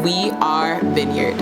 We Are Vineyard.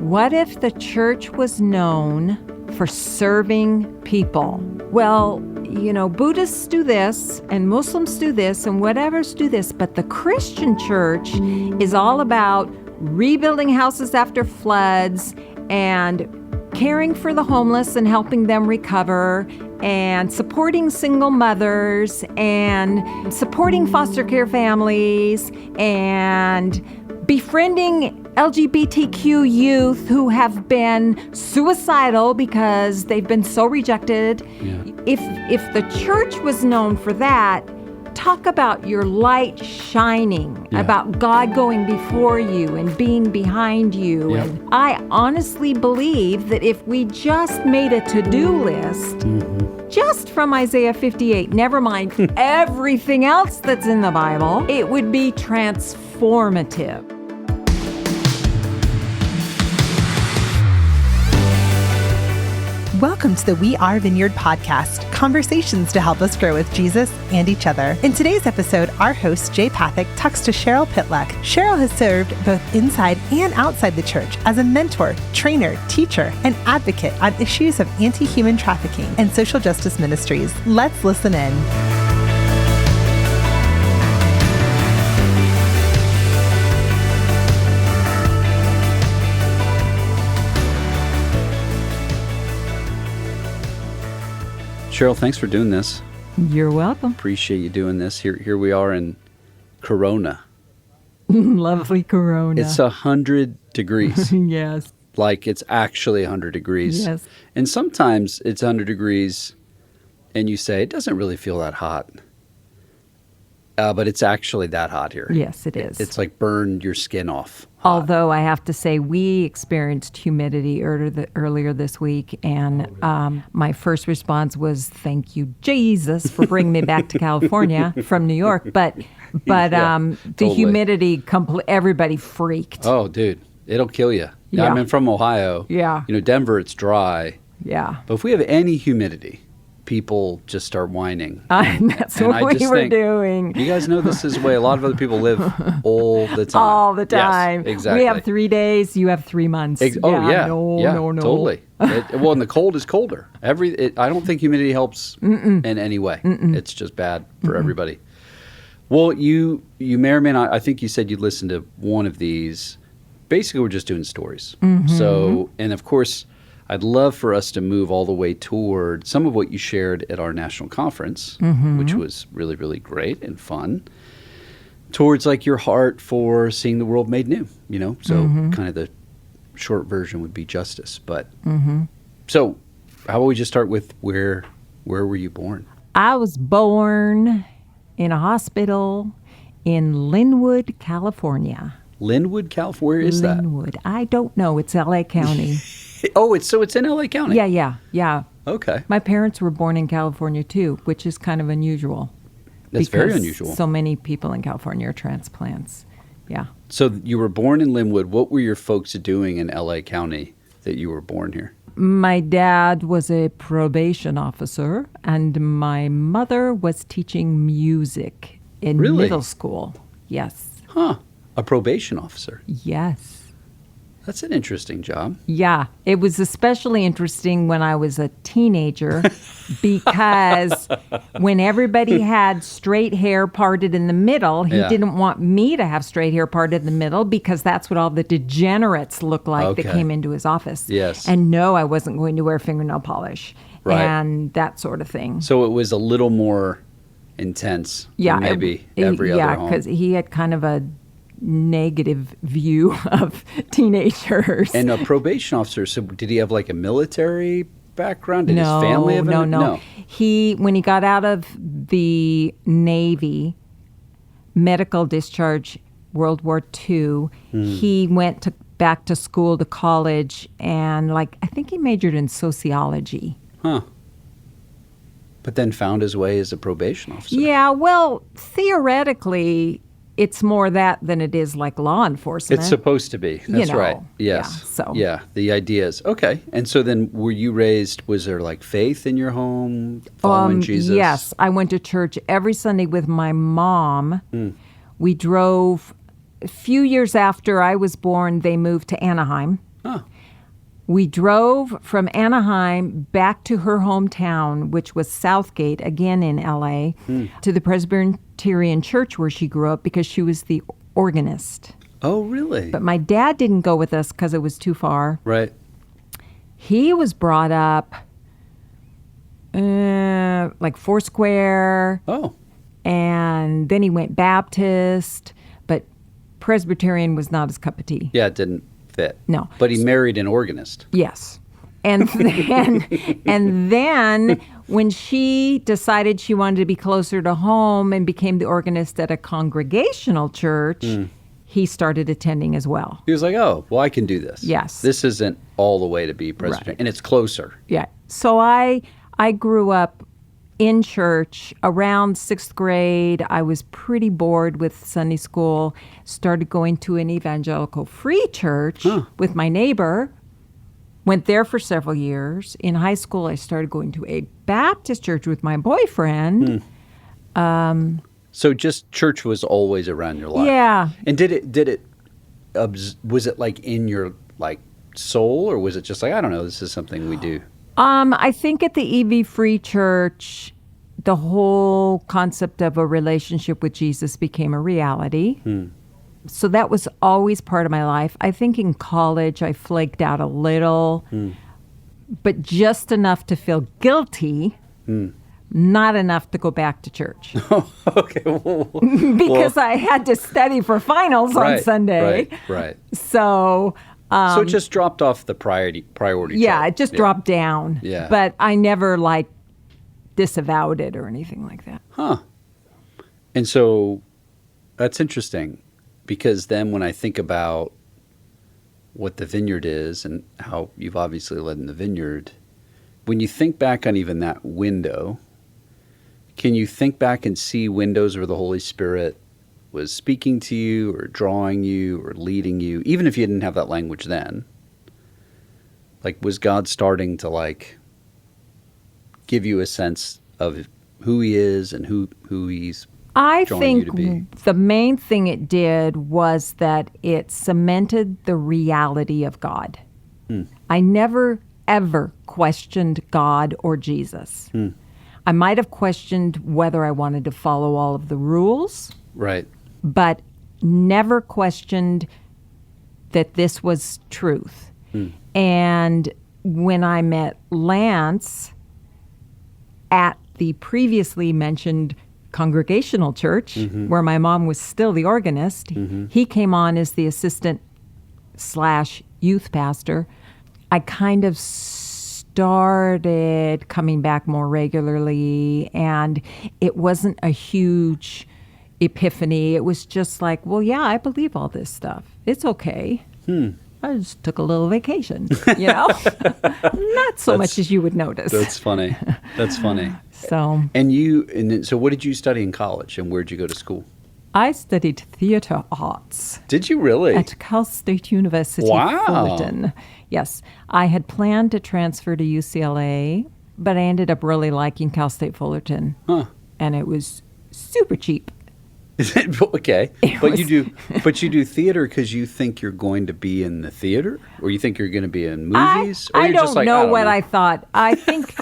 What if the church was known for serving people? Well, Buddhists do this, and Muslims do this, and whatevers do this, but the Christian church is all about rebuilding houses after floods and caring for the homeless and helping them recover, and supporting single mothers, and supporting foster care families, and befriending LGBTQ youth who have been suicidal because they've been so rejected. Yeah. If the church was known for that, talk about your light shining, about God going before you and being behind you. Yeah. And I honestly believe that if we just made a to-do list, just from Isaiah 58, never mind everything else that's in the Bible, it would be transformative. Welcome to the We Are Vineyard podcast, conversations to help us grow with Jesus and each other. In today's episode, our host, Jay Pathak, talks to Cheryl Pittluck. Cheryl has served both inside and outside the church as a mentor, trainer, teacher, and advocate on issues of anti-human trafficking and social justice ministries. Let's listen in. Cheryl, thanks for doing this. You're welcome. Appreciate you doing this. Here we are in Corona. Lovely Corona. It's 100 degrees. Yes. Like it's actually 100 degrees. Yes. And sometimes it's 100 degrees and you say, it doesn't really feel that hot. But it's actually that hot here. Yes, it is. It's like burned your skin off. Although I have to say, we experienced humidity earlier this week, and my first response was, "Thank you, Jesus, for bringing me back to California from New York." But the totally. humidity, everybody freaked. Oh, dude, it'll kill you. Yeah. I'm from Ohio. Yeah. Denver, it's dry. Yeah. But if we have any humidity, people just start whining. That's what we were doing. You guys know this is the way a lot of other people live all the time. All the time. Yes, exactly. We have 3 days, you have 3 months. No. Totally. And the cold is colder. I don't think humidity helps in any way. It's just bad for everybody. Well, you may or may not, I think you said you listened to one of these. Basically, we're just doing stories. So, and of course, I'd love for us to move all the way toward some of what you shared at our national conference, which was really, really great and fun, towards like your heart for seeing the world made new, So kind of the short version would be justice. But so how about we just start with where were you born? I was born in a hospital in Linwood, California. Linwood, California? Where is that? Linwood. I don't know. It's L.A. County. Oh, it's in L.A. County? Yeah. Okay. My parents were born in California, too, which is kind of unusual. That's very unusual. So many people in California are transplants. Yeah. So you were born in Linwood. What were your folks doing in L.A. County that you were born here? My dad was a probation officer, and my mother was teaching music in middle school. Yes. Huh. A probation officer? Yes. That's an interesting job. Yeah, it was especially interesting when I was a teenager because when everybody had straight hair parted in the middle, he didn't want me to have straight hair parted in the middle because that's what all the degenerates looked like that came into his office. Yes. And no, I wasn't going to wear fingernail polish and that sort of thing. So it was a little more intense than maybe every other home. Yeah, because he had kind of a negative view of teenagers. And a probation officer, so did he have like a military background? Did his family have No. When he got out of the Navy, medical discharge, World War II, he went back to school, to college, and I think he majored in sociology. Huh. But then found his way as a probation officer. Yeah, well, theoretically, it's more that than it is like law enforcement. It's supposed to be. That's right. Yes. Yeah, the idea is. Okay. And so then were you raised, was there like faith in your home, following Jesus? Yes. I went to church every Sunday with my mom. We drove a few years after I was born, they moved to Anaheim. Oh. We drove from Anaheim back to her hometown, which was Southgate, again in L.A., to the Presbyterian church where she grew up because she was the organist. Oh, really? But my dad didn't go with us because it was too far. Right. He was brought up like Foursquare. Oh. And then he went Baptist, but Presbyterian was not his cup of tea. Yeah, it didn't fit. No. But he married an organist. Yes. And then when she decided she wanted to be closer to home and became the organist at a congregational church, he started attending as well. He was like, oh, well, I can do this. Yes. This isn't all the way to be Presbyterian. Right. And it's closer. Yeah. So I grew up in church. Around 6th grade, I was pretty bored with Sunday school, started going to an evangelical free church with my neighbor, went there for several years. In high school, I started going to a Baptist church with my boyfriend. So just church was always around your life. Yeah. And was it like in your like soul, or was it just like, I don't know, this is something we do? I think at the EV Free Church, the whole concept of a relationship with Jesus became a reality. So that was always part of my life. I think in college, I flaked out a little, but just enough to feel guilty, not enough to go back to church. Okay. Because I had to study for finals on Sunday. Right. So... so it just dropped off the priority Yeah, chart. it just dropped down. Yeah. But I never, disavowed it or anything like that. Huh. And so that's interesting, because then when I think about what the Vineyard is and how you've obviously led in the Vineyard, when you think back on even that window, can you think back and see windows where the Holy Spirit was speaking to you or drawing you or leading you, even if you didn't have that language then? Like, was God starting to give you a sense of who he is and who he's drawing you to be? I think the main thing it did was that it cemented the reality of God. I never, ever questioned God or Jesus. I might have questioned whether I wanted to follow all of the rules. Right. But never questioned that this was truth. And when I met Lance at the previously mentioned congregational church, where my mom was still the organist, he came on as the assistant/youth pastor. I kind of started coming back more regularly, and it wasn't a huge epiphany. It was just like, well, yeah, I believe all this stuff. It's okay. I just took a little vacation, Not so much as you would notice. That's funny. That's funny. So, So what did you study in college, and where'd you go to school? I studied theater arts. Did you really? At Cal State University, Wow. Fullerton. Yes. I had planned to transfer to UCLA, but I ended up really liking Cal State Fullerton. And it was super cheap. Okay, but you do theater because you think you're going to be in the theater, or you think you're going to be in movies? Or I you're don't just like, know I don't what know. I thought. I think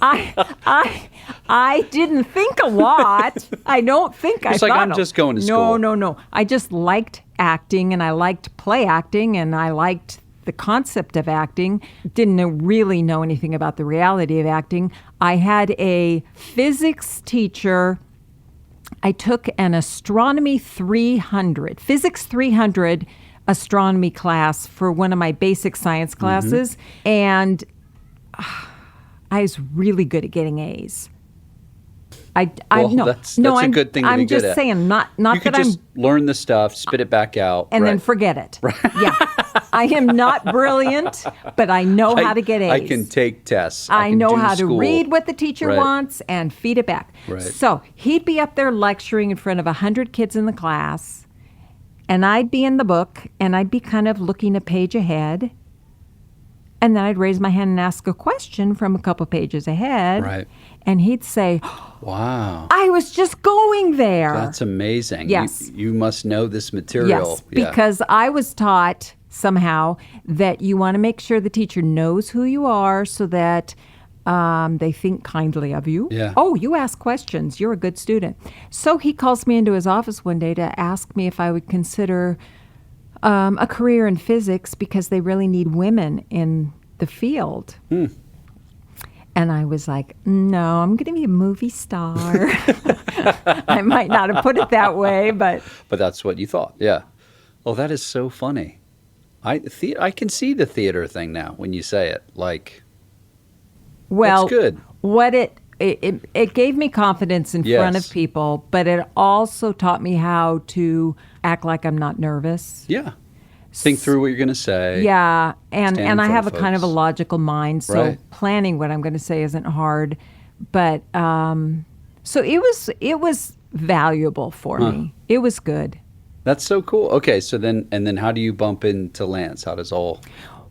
I didn't think a lot. I don't think I It's like, thought. I'm just going to school. No. I just liked acting, and I liked play acting, and I liked the concept of acting. Didn't really know anything about the reality of acting. I had a physics teacher. I took an astronomy 300, physics 300 astronomy class for one of my basic science classes. And I was really good at getting A's. That's a good thing to I'm be good just at. saying, not You that could just learn the stuff, spit it back out, and right. then forget it. Yeah, I am not brilliant, but I know how to get A's. I can take tests. I can know do how to school. read what the teacher Right. wants and feed it back. Right. So he'd be up there lecturing in front of 100 kids in the class, and I'd be in the book, and I'd be kind of looking a page ahead. And then I'd raise my hand and ask a question from a couple pages ahead. Right. And he'd say, Wow. I was just going there. That's amazing. Yes. You must know this material. Yes, because I was taught somehow that you want to make sure the teacher knows who you are so that they think kindly of you. Yeah. Oh, you ask questions. You're a good student. So he calls me into his office one day to ask me if I would consider a career in physics because they really need women in the field. And I was like, no, I'm going to be a movie star. I might not have put it that way, but that's what you thought. Yeah. Oh, that is so funny. I can see the theater thing now when you say it. Like, well, that's good. What it gave me confidence in front of people, but it also taught me how to act like I'm not nervous. Yeah. Think through what you're going to say. Yeah, and Stand in I front have a of kind of a folks. logical mind, so Right. planning what I'm going to say isn't hard. But so it was valuable for me. It was good. That's so cool. Okay, so then how do you bump into Lance? How does all...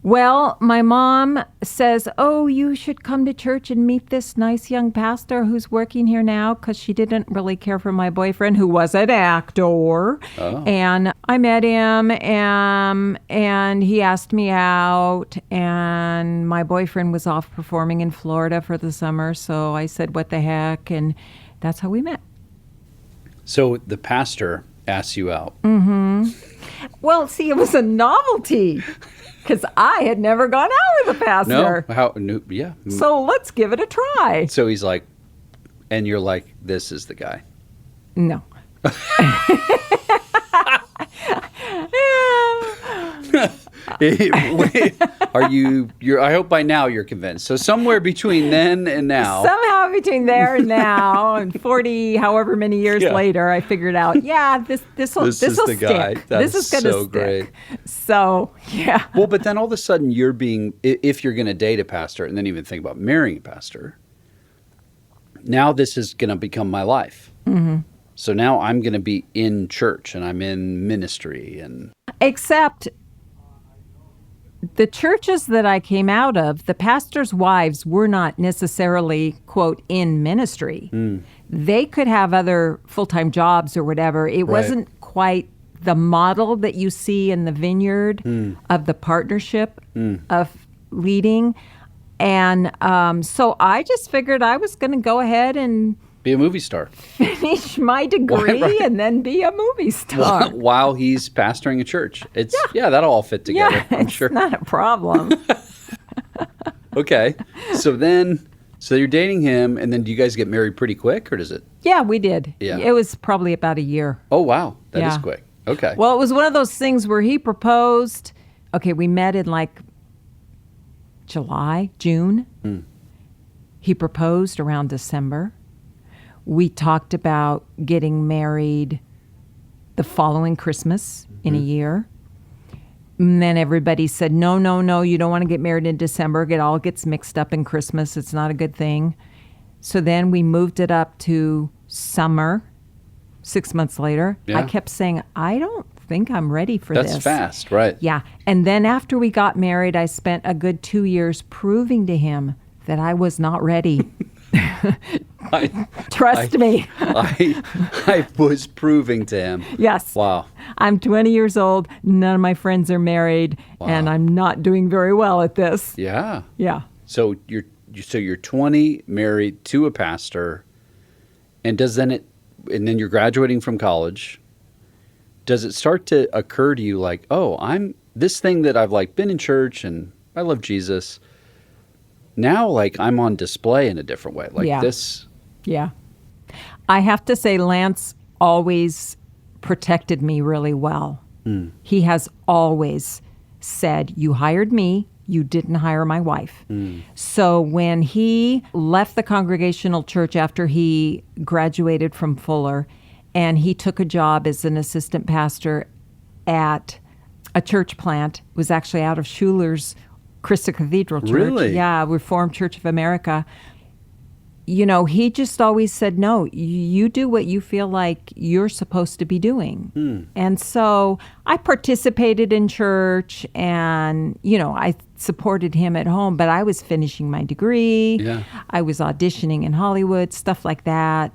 Well, my mom says, oh, you should come to church and meet this nice young pastor who's working here now, because she didn't really care for my boyfriend, who was an actor. Oh. And I met him, and he asked me out, and my boyfriend was off performing in Florida for the summer, so I said, what the heck, and that's how we met. So the pastor asked you out. Well, see, it was a novelty, because I had never gone out with a pastor. No? How? No, yeah. So let's give it a try. So he's like, and you're like, this is the guy. No. Are you? I hope by now you're convinced. So somewhere between then and now. Somehow between there and now, and 40, however many years Yeah. later, I figured out, yeah, this will This is the stick. guy. That This is is going to so stick. great. So, yeah. Well, but then all of a sudden you're being, if you're going to date a pastor and then even think about marrying a pastor, now this is going to become my life. So now I'm going to be in church and I'm in ministry and... Except the churches that I came out of, the pastors' wives were not necessarily, quote, in ministry. They could have other full-time jobs or whatever. It wasn't quite the model that you see in the Vineyard of the partnership of leading. And so I just figured I was going to go ahead and Be a movie star. finish my degree Right. and then be a movie star. While he's pastoring a church. Yeah, that'll all fit together, Yeah, I'm it's sure. not a problem. Okay. So you're dating him, and then do you guys get married pretty quick, or does it? Yeah, we did. Yeah. It was probably about a year. Oh, wow. That is Yeah. quick. Okay. Well, it was one of those things where he proposed. Okay, we met in like June. He proposed around December. We talked about getting married the following Christmas in a year. And then everybody said, no, you don't want to get married in December. It all gets mixed up in Christmas. It's not a good thing. So then we moved it up to summer, 6 months later. Yeah. I kept saying, I don't think I'm ready for That's this. fast, right? Yeah. And then after we got married, I spent a good 2 years proving to him that I was not ready. Trust me. I was proving to him. Yes. Wow. I'm 20 years old. None of my friends are married, and I'm not doing very well at this. Yeah. Yeah. So you're 20, married to a pastor, and then you're graduating from college. Does it start to occur to you like, oh, I'm this thing that I've like been in church and I love Jesus. Now, like I'm on display in a different way. Like this. Yeah. I have to say, Lance always protected me really well. He has always said, you hired me, you didn't hire my wife. So when he left the Congregational Church after he graduated from Fuller, and he took a job as an assistant pastor at a church plant, it was actually out of Schuler's Christ Cathedral Church. Really? Yeah, Reformed Church of America. You know, he just always said, no, you do what you feel like you're supposed to be doing. And so I participated in church, and, you know, I supported him at home, but I was finishing my degree. Yeah. I was auditioning in Hollywood, stuff like that.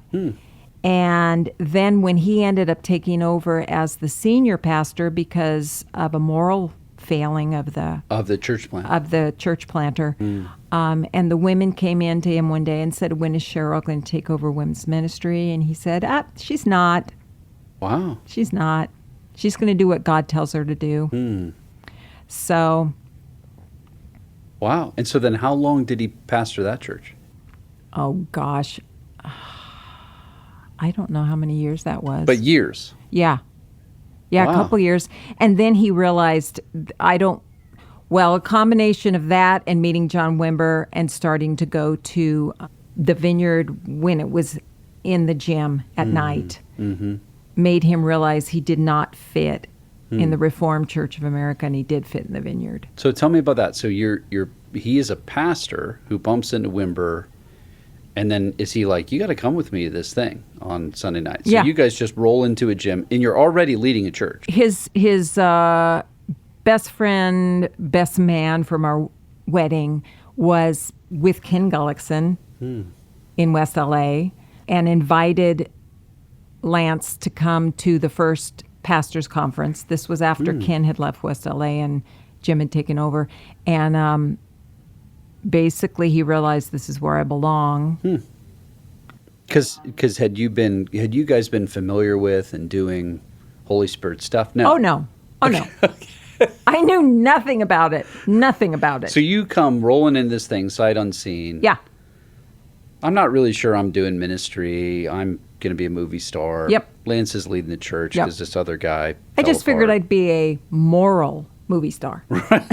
And then when he ended up taking over as the senior pastor because of a moral failing of the church planter, and the women came in to him one day and said, "When is Cheryl going to take over women's ministry?" And he said, "She's not. Wow. She's not. She's going to do what God tells her to do." So. Wow. And so then how long did he pastor that church? Oh, gosh. I don't know how many years that was. But years. Yeah. Wow. A couple years. And then he realized a combination of that and meeting John Wimber and starting to go to the Vineyard when it was in the gym at night made him realize he did not fit in the Reformed Church of America, and he did fit in the Vineyard. So tell me about that. So he is a pastor who bumps into Wimber, and then is he like, "You got to come with me to this thing on Sunday night"? So you guys just roll into a gym, and you're already leading a church. His best friend, best man from our wedding was with Ken Gullickson in West LA, and invited Lance to come to the first pastors conference. This was after Ken had left West LA and Jim had taken over. And basically he realized this is where I belong. Because had you guys been familiar with and doing Holy Spirit stuff? No. Oh, no. I knew nothing about it. Nothing about it. So you come rolling in this thing, sight unseen. Yeah. I'm not really sure I'm doing ministry. I'm going to be a movie star. Yep. Lance is leading the church because this other guy I just figured I'd be a moral movie star. That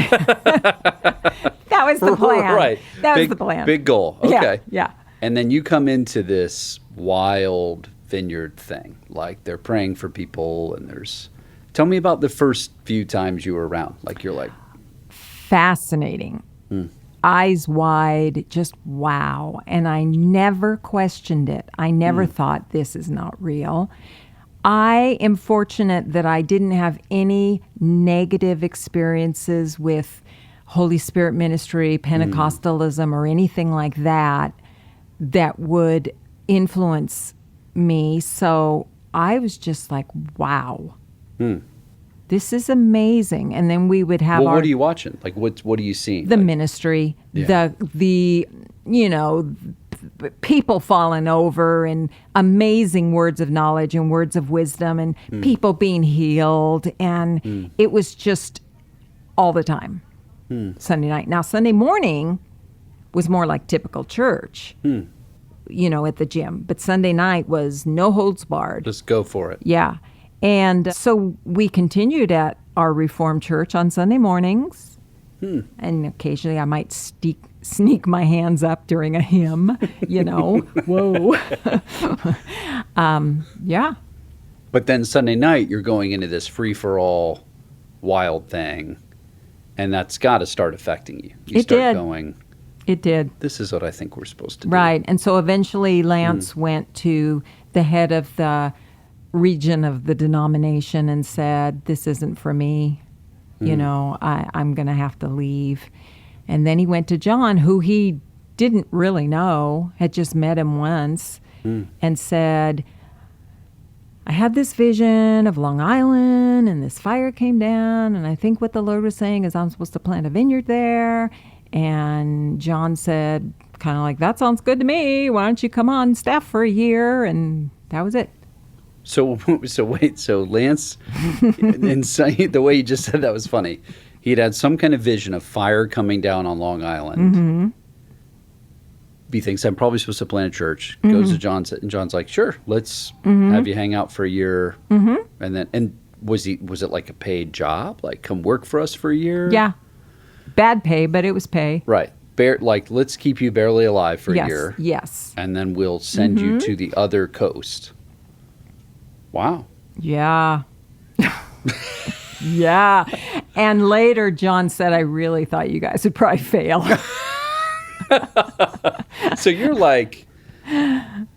was the plan. Right. That was the plan. Big goal. Okay. Yeah. And then you come into this wild vineyard thing. Like they're praying for people and there's... Tell me about the first few times you were around. Like you're like... Fascinating. Eyes wide, just wow. And I never questioned it. I never thought this is not real. I am fortunate that I didn't have any negative experiences with Holy Spirit ministry, Pentecostalism, or anything like that that would influence me. So I was just like, wow. This is amazing. And then we would have what are you watching? Like what are you seeing? The ministry, the people falling over and amazing words of knowledge and words of wisdom and people being healed. And it was just all the time. Sunday night. Now, Sunday morning was more like typical church, at the gym. But Sunday night was no holds barred. Just go for it. Yeah. And so we continued at our Reformed church on Sunday mornings. And occasionally I might sneak my hands up during a hymn, whoa. Yeah. But then Sunday night, you're going into this free-for-all wild thing, and that's got to start affecting you. You start going, it did. This is what I think we're supposed to do. Right. And so eventually Lance went to the head of the region of the denomination and said, "This isn't for me. I'm going to have to leave." And then he went to John, who he didn't really know, had just met him once, and said, "I had this vision of Long Island and this fire came down, and I think what the Lord was saying is I'm supposed to plant a vineyard there." And John said, kind of like, "That sounds good to me. Why don't you come on staff for a year?" And that was it. So Lance, and so, the way you just said that was funny. He'd had some kind of vision of fire coming down on Long Island. He thinks, I'm probably supposed to plant a church. Goes to John, and John's like, "Sure, let's have you hang out for a year." And was it like a paid job? Like, come work for us for a year? Yeah. Bad pay, but it was pay. Right. Let's keep you barely alive for a year. Yes. And then we'll send you to the other coast. Wow. Yeah. Yeah. And later, John said, "I really thought you guys would probably fail." So you're like,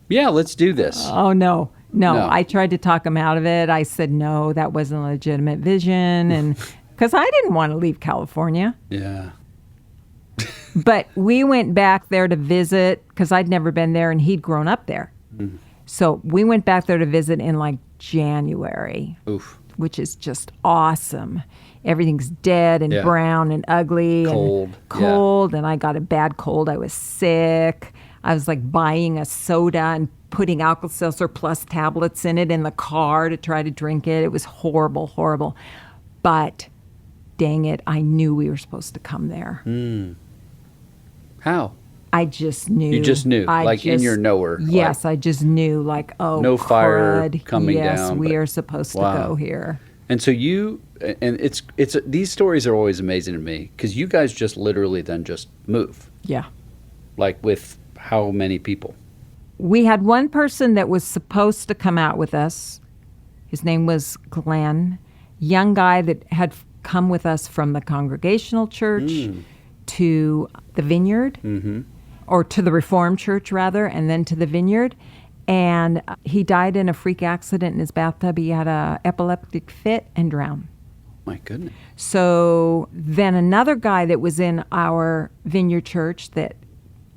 "Yeah, let's do this." Oh, no. I tried to talk him out of it. I said, no, that wasn't a legitimate vision. And because I didn't want to leave California. Yeah. But we went back there to visit because I'd never been there and he'd grown up there. So we went back there to visit in like January, which is just awesome. Everything's dead and brown and ugly and cold. And I got a bad cold. I was sick. I was like buying a soda and putting Alka-Seltzer Plus tablets in it in the car to try to drink it. It was horrible, horrible. But dang it, I knew we were supposed to come there. How? I just knew. You just knew, in your knower. Yes, I just knew, no fire crud. coming down. Yes, we are supposed to go here. And so it's these stories are always amazing to me because you guys just literally then just move. Yeah. Like with how many people? We had one person that was supposed to come out with us. His name was Glenn, young guy that had come with us from the Congregational Church to the Vineyard, or to the Reformed Church rather, and then to the Vineyard. And he died in a freak accident in his bathtub. He had an epileptic fit and drowned. My goodness. So then another guy that was in our Vineyard Church that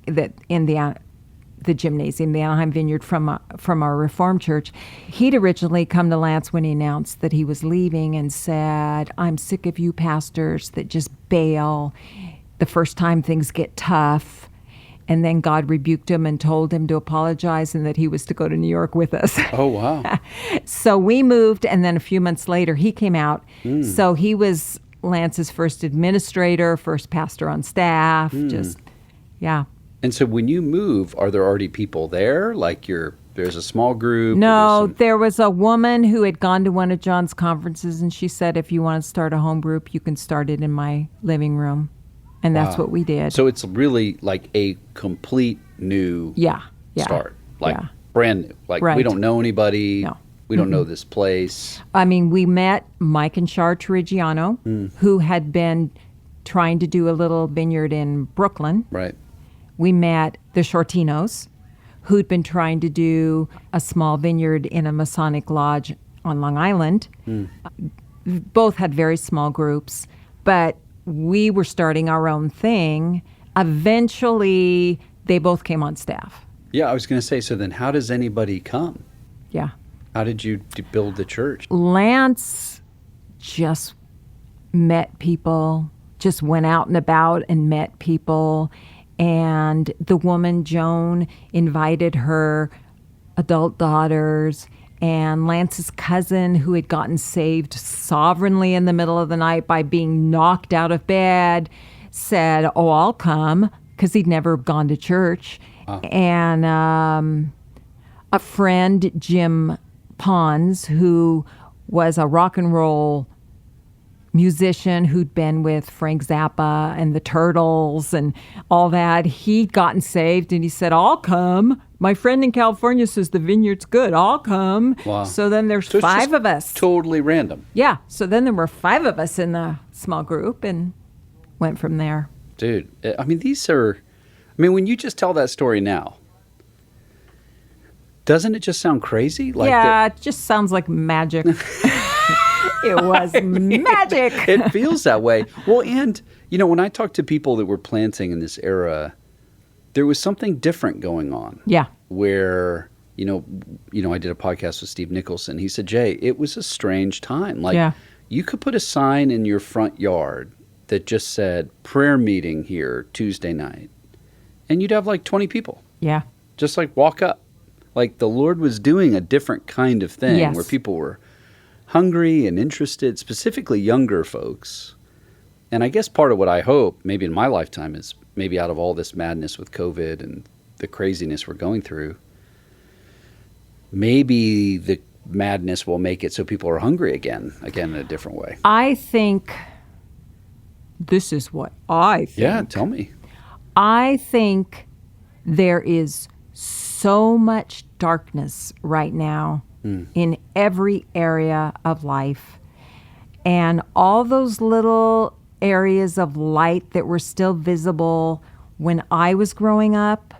in the gymnasium, the Anaheim Vineyard from our Reformed Church, he'd originally come to Lance when he announced that he was leaving and said, "I'm sick of you pastors that just bail the first time things get tough." And then God rebuked him and told him to apologize and that he was to go to New York with us. Oh, wow. So we moved, and then a few months later, he came out. So he was Lance's first administrator, first pastor on staff, And so when you move, are there already people there? Like there's a small group? No, there was a woman who had gone to one of John's conferences, and she said, if you want to start a home group, you can start it in my living room. And that's what we did. So it's really like a complete new start. Brand new. Like we don't know anybody. No. We don't know this place. I mean, we met Mike and Char Trigiano, who had been trying to do a little vineyard in Brooklyn. Right. We met the Shortinos, who'd been trying to do a small vineyard in a Masonic lodge on Long Island. Both had very small groups, but we were starting our own thing. Eventually, they both came on staff. Yeah, I was going to say, so then how does anybody come? Yeah. How did you build the church? Lance just met people, just went out and about and met people. And the woman, Joan, invited her adult daughters, and Lance's cousin, who had gotten saved sovereignly in the middle of the night by being knocked out of bed, said, "Oh, I'll come," because he'd never gone to church. And a friend, Jim Pons, who was a rock and roll musician who'd been with Frank Zappa and the Turtles and all that, he'd gotten saved, and he said, "I'll come. My friend in California says the vineyard's good. I'll come." Wow. So then there's 5 of us. Totally random. Yeah. So then there were 5 of us in the small group and went from there. Dude, I mean, when you just tell that story now, doesn't it just sound crazy? It just sounds like magic. It was magic. It feels that way. Well, and, when I talk to people that were planting in this era, there was something different going on. Yeah. Where, I did a podcast with Steve Nicholson. He said, Jay, it was a strange time. You could put a sign in your front yard that just said, prayer meeting here Tuesday night. And you'd have 20 people. Yeah. Just walk up. The Lord was doing a different kind of thing where people were hungry and interested, specifically younger folks. And I guess part of what I hope, maybe in my lifetime, is maybe out of all this madness with COVID and the craziness we're going through, maybe the madness will make it so people are hungry again in a different way. I think this is what I think. Yeah, tell me. I think there is so much darkness right now in every area of life. And all those little areas of light that were still visible when I was growing up,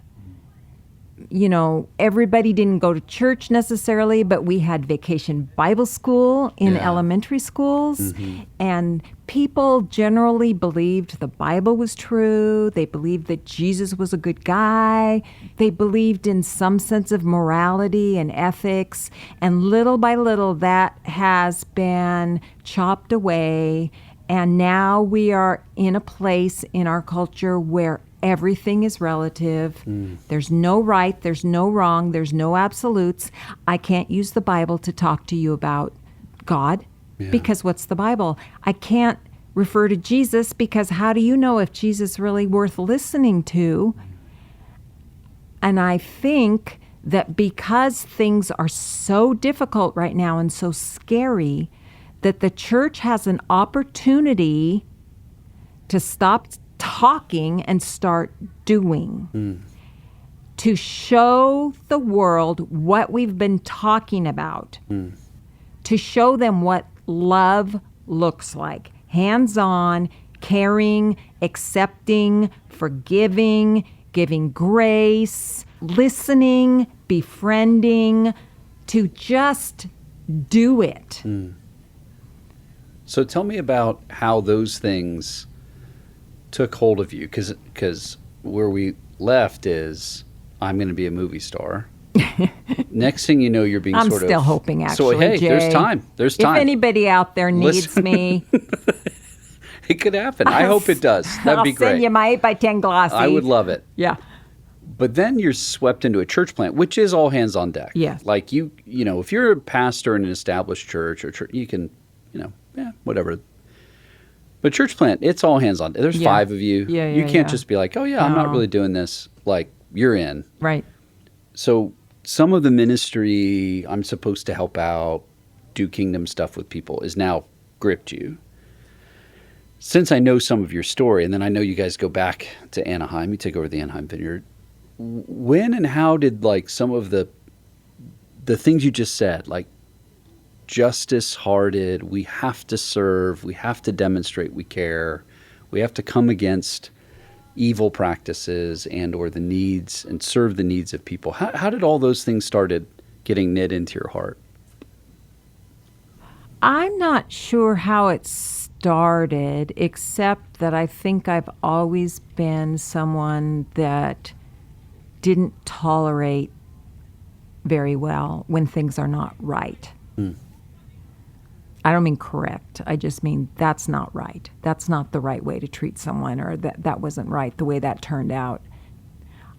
everybody didn't go to church necessarily, but we had vacation Bible school in elementary schools. And people generally believed the Bible was true. They believed that Jesus was a good guy. They believed in some sense of morality and ethics. And little by little, that has been chopped away. And now we are in a place in our culture where everything is relative. There's no right, there's no wrong, there's no absolutes. I can't use the Bible to talk to you about God because what's the Bible? I can't refer to Jesus because how do you know if Jesus is really worth listening to? And I think that because things are so difficult right now and so scary, that the church has an opportunity to stop talking and start doing, to show the world what we've been talking about, to show them what love looks like, hands-on, caring, accepting, forgiving, giving grace, listening, befriending, to just do it. So tell me about how those things took hold of you, because where we left is I'm going to be a movie star. Next thing you know, you're being I'm sort of... still hoping, actually, So, hey, Jay. there's time. There's time. If anybody out there needs me, it could happen. I hope it does. That'd be great. I'll send you my 8x10 glossy. I would love it. Yeah. But then you're swept into a church plant, which is all hands on deck. Yes. Like if you're a pastor in an established church or church, you can, whatever. But church plant, it's all hands on deck. There's 5 of you. You can't just be like, oh yeah, I'm not really doing this. Like, you're in. Right. So some of the ministry I'm supposed to help out, do kingdom stuff with people is now gripped you. Since I know some of your story, and then I know you guys go back to Anaheim, you take over the Anaheim Vineyard. When and how did some of the things you just said, like justice-hearted, we have to serve, we have to demonstrate we care, we have to come against evil practices or the needs and serve the needs of people. How did all those things started getting knit into your heart? I'm not sure how it started, except that I think I've always been someone that didn't tolerate very well when things are not right. I don't mean correct. I just mean that's not right. That's not the right way to treat someone, or that wasn't right the way that turned out.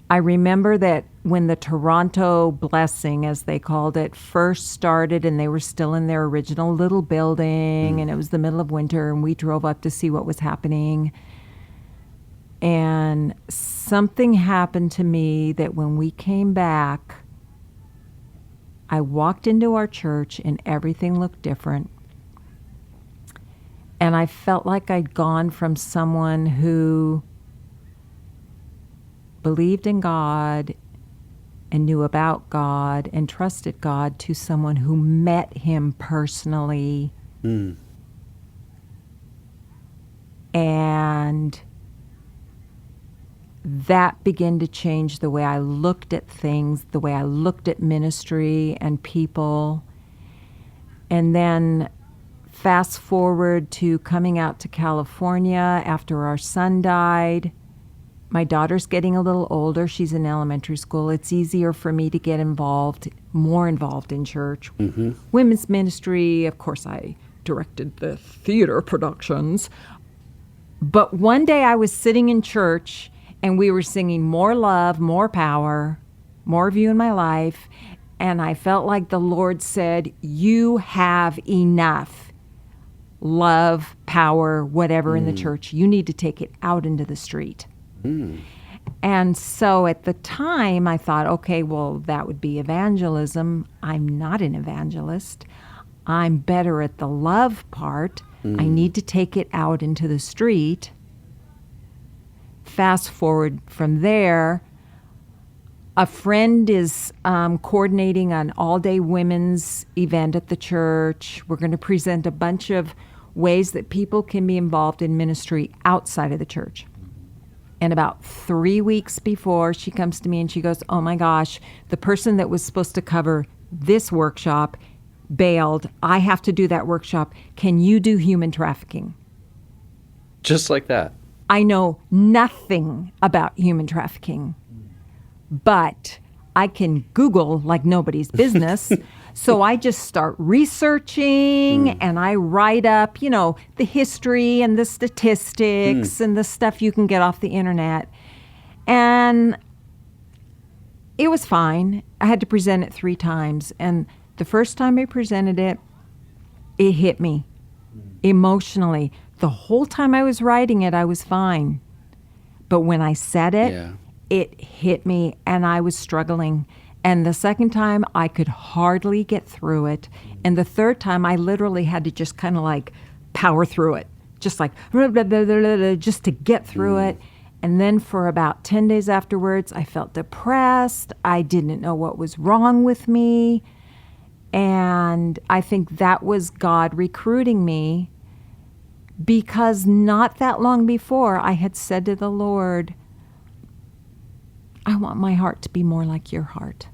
I remember that when the Toronto Blessing, as they called it, first started, and they were still in their original little building, and it was the middle of winter, and we drove up to see what was happening. And something happened to me that when we came back, I walked into our church and everything looked different. And I felt like I'd gone from someone who believed in God and knew about God and trusted God to someone who met him personally. And that began to change the way I looked at things, the way I looked at ministry and people. And then fast forward to coming out to California after our son died. My daughter's getting a little older. She's in elementary school. It's easier for me to get more involved in church. Women's ministry, of course, I directed the theater productions. But one day I was sitting in church and we were singing More Love, More Power, More of You in My Life. And I felt like the Lord said, you have enough love, power, whatever in the church. You need to take it out into the street. And so at the time I thought, okay, well, that would be evangelism. I'm not an evangelist. I'm better at the love part. I need to take it out into the street. Fast forward from there, a friend is coordinating an all-day women's event at the church. We're going to present a bunch of ways that people can be involved in ministry outside of the church. And about 3 weeks before, she comes to me and she goes, oh my gosh, the person that was supposed to cover this workshop bailed. I have to do that workshop. Can you do human trafficking? Just like that. I know nothing about human trafficking, but I can Google like nobody's business. So I just start researching and I write up, the history and the statistics and the stuff you can get off the internet. And it was fine. I had to present it 3 times. And the first time I presented it, it hit me emotionally. The whole time I was writing it, I was fine. But when I said it, it hit me and I was struggling. And the second time, I could hardly get through it. And the third time, I literally had to just kind of like power through it. Just like, just to get through it. And then for about 10 days afterwards, I felt depressed. I didn't know what was wrong with me. And I think that was God recruiting me, because not that long before, I had said to the Lord, I want my heart to be more like your heart.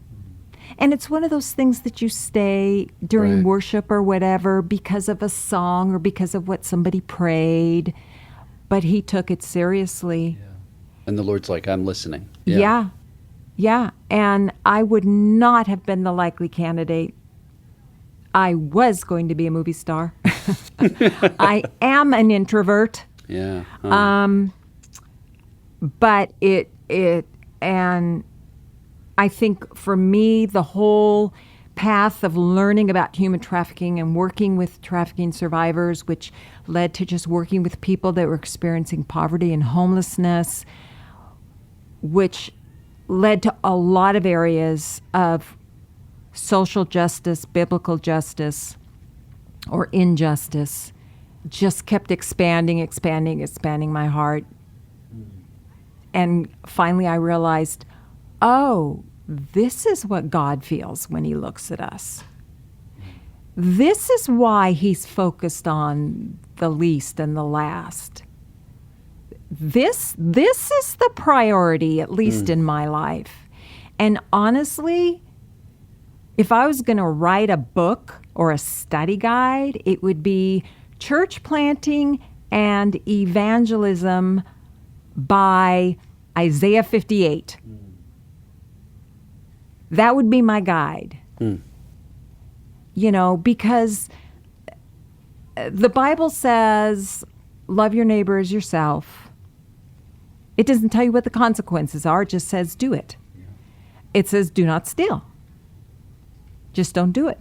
And it's one of those things that you say during worship or whatever because of a song or because of what somebody prayed. But he took it seriously. Yeah. And the Lord's like, I'm listening. Yeah. And I would not have been the likely candidate. I was going to be a movie star. I am an introvert. Yeah. But and I think for me, the whole path of learning about human trafficking and working with trafficking survivors, which led to just working with people that were experiencing poverty and homelessness, which led to a lot of areas of social justice, biblical justice, or injustice, just kept expanding my heart. And finally I realized, oh, this is what God feels when he looks at us. This is why he's focused on the least and the last. This is the priority, at least in my life. And honestly, if I was going to write a book or a study guide, it would be Church Planting and Evangelism by Isaiah 58. That would be my guide. Because the Bible says, love your neighbor as yourself. It doesn't tell you what the consequences are. It just says, do it. It says, do not steal. Just don't do it.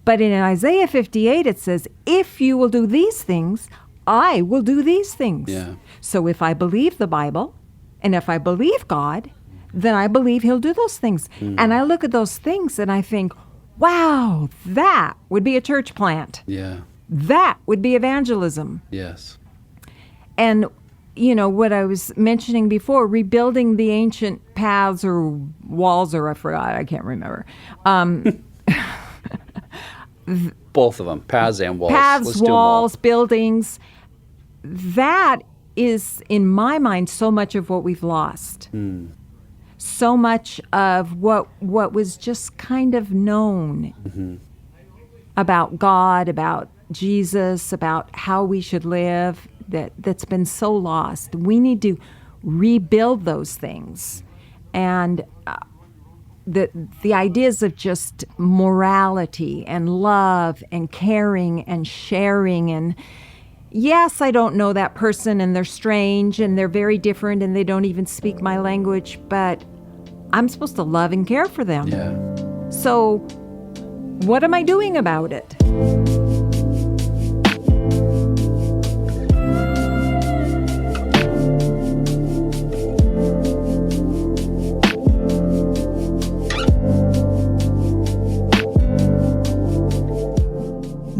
But in Isaiah 58, it says, if you will do these things, I will do these things. Yeah. So if I believe the Bible, and if I believe God, then I believe he'll do those things. And I look at those things and I think, wow, that would be a church plant. Yeah. That would be evangelism. Yes. And, what I was mentioning before, rebuilding the ancient paths or walls, or I forgot, I can't remember. Both of them, paths and walls. Paths, Let's do them walls, all. buildings. That is, in my mind, so much of what we've lost. So much of what was just kind of known about God, about Jesus, about how we should live, that's been so lost. We need to rebuild those things. And the ideas of just morality and love and caring and sharing, and yes, I don't know that person and they're strange and they're very different and they don't even speak my language, but I'm supposed to love and care for them. Yeah. So what am I doing about it?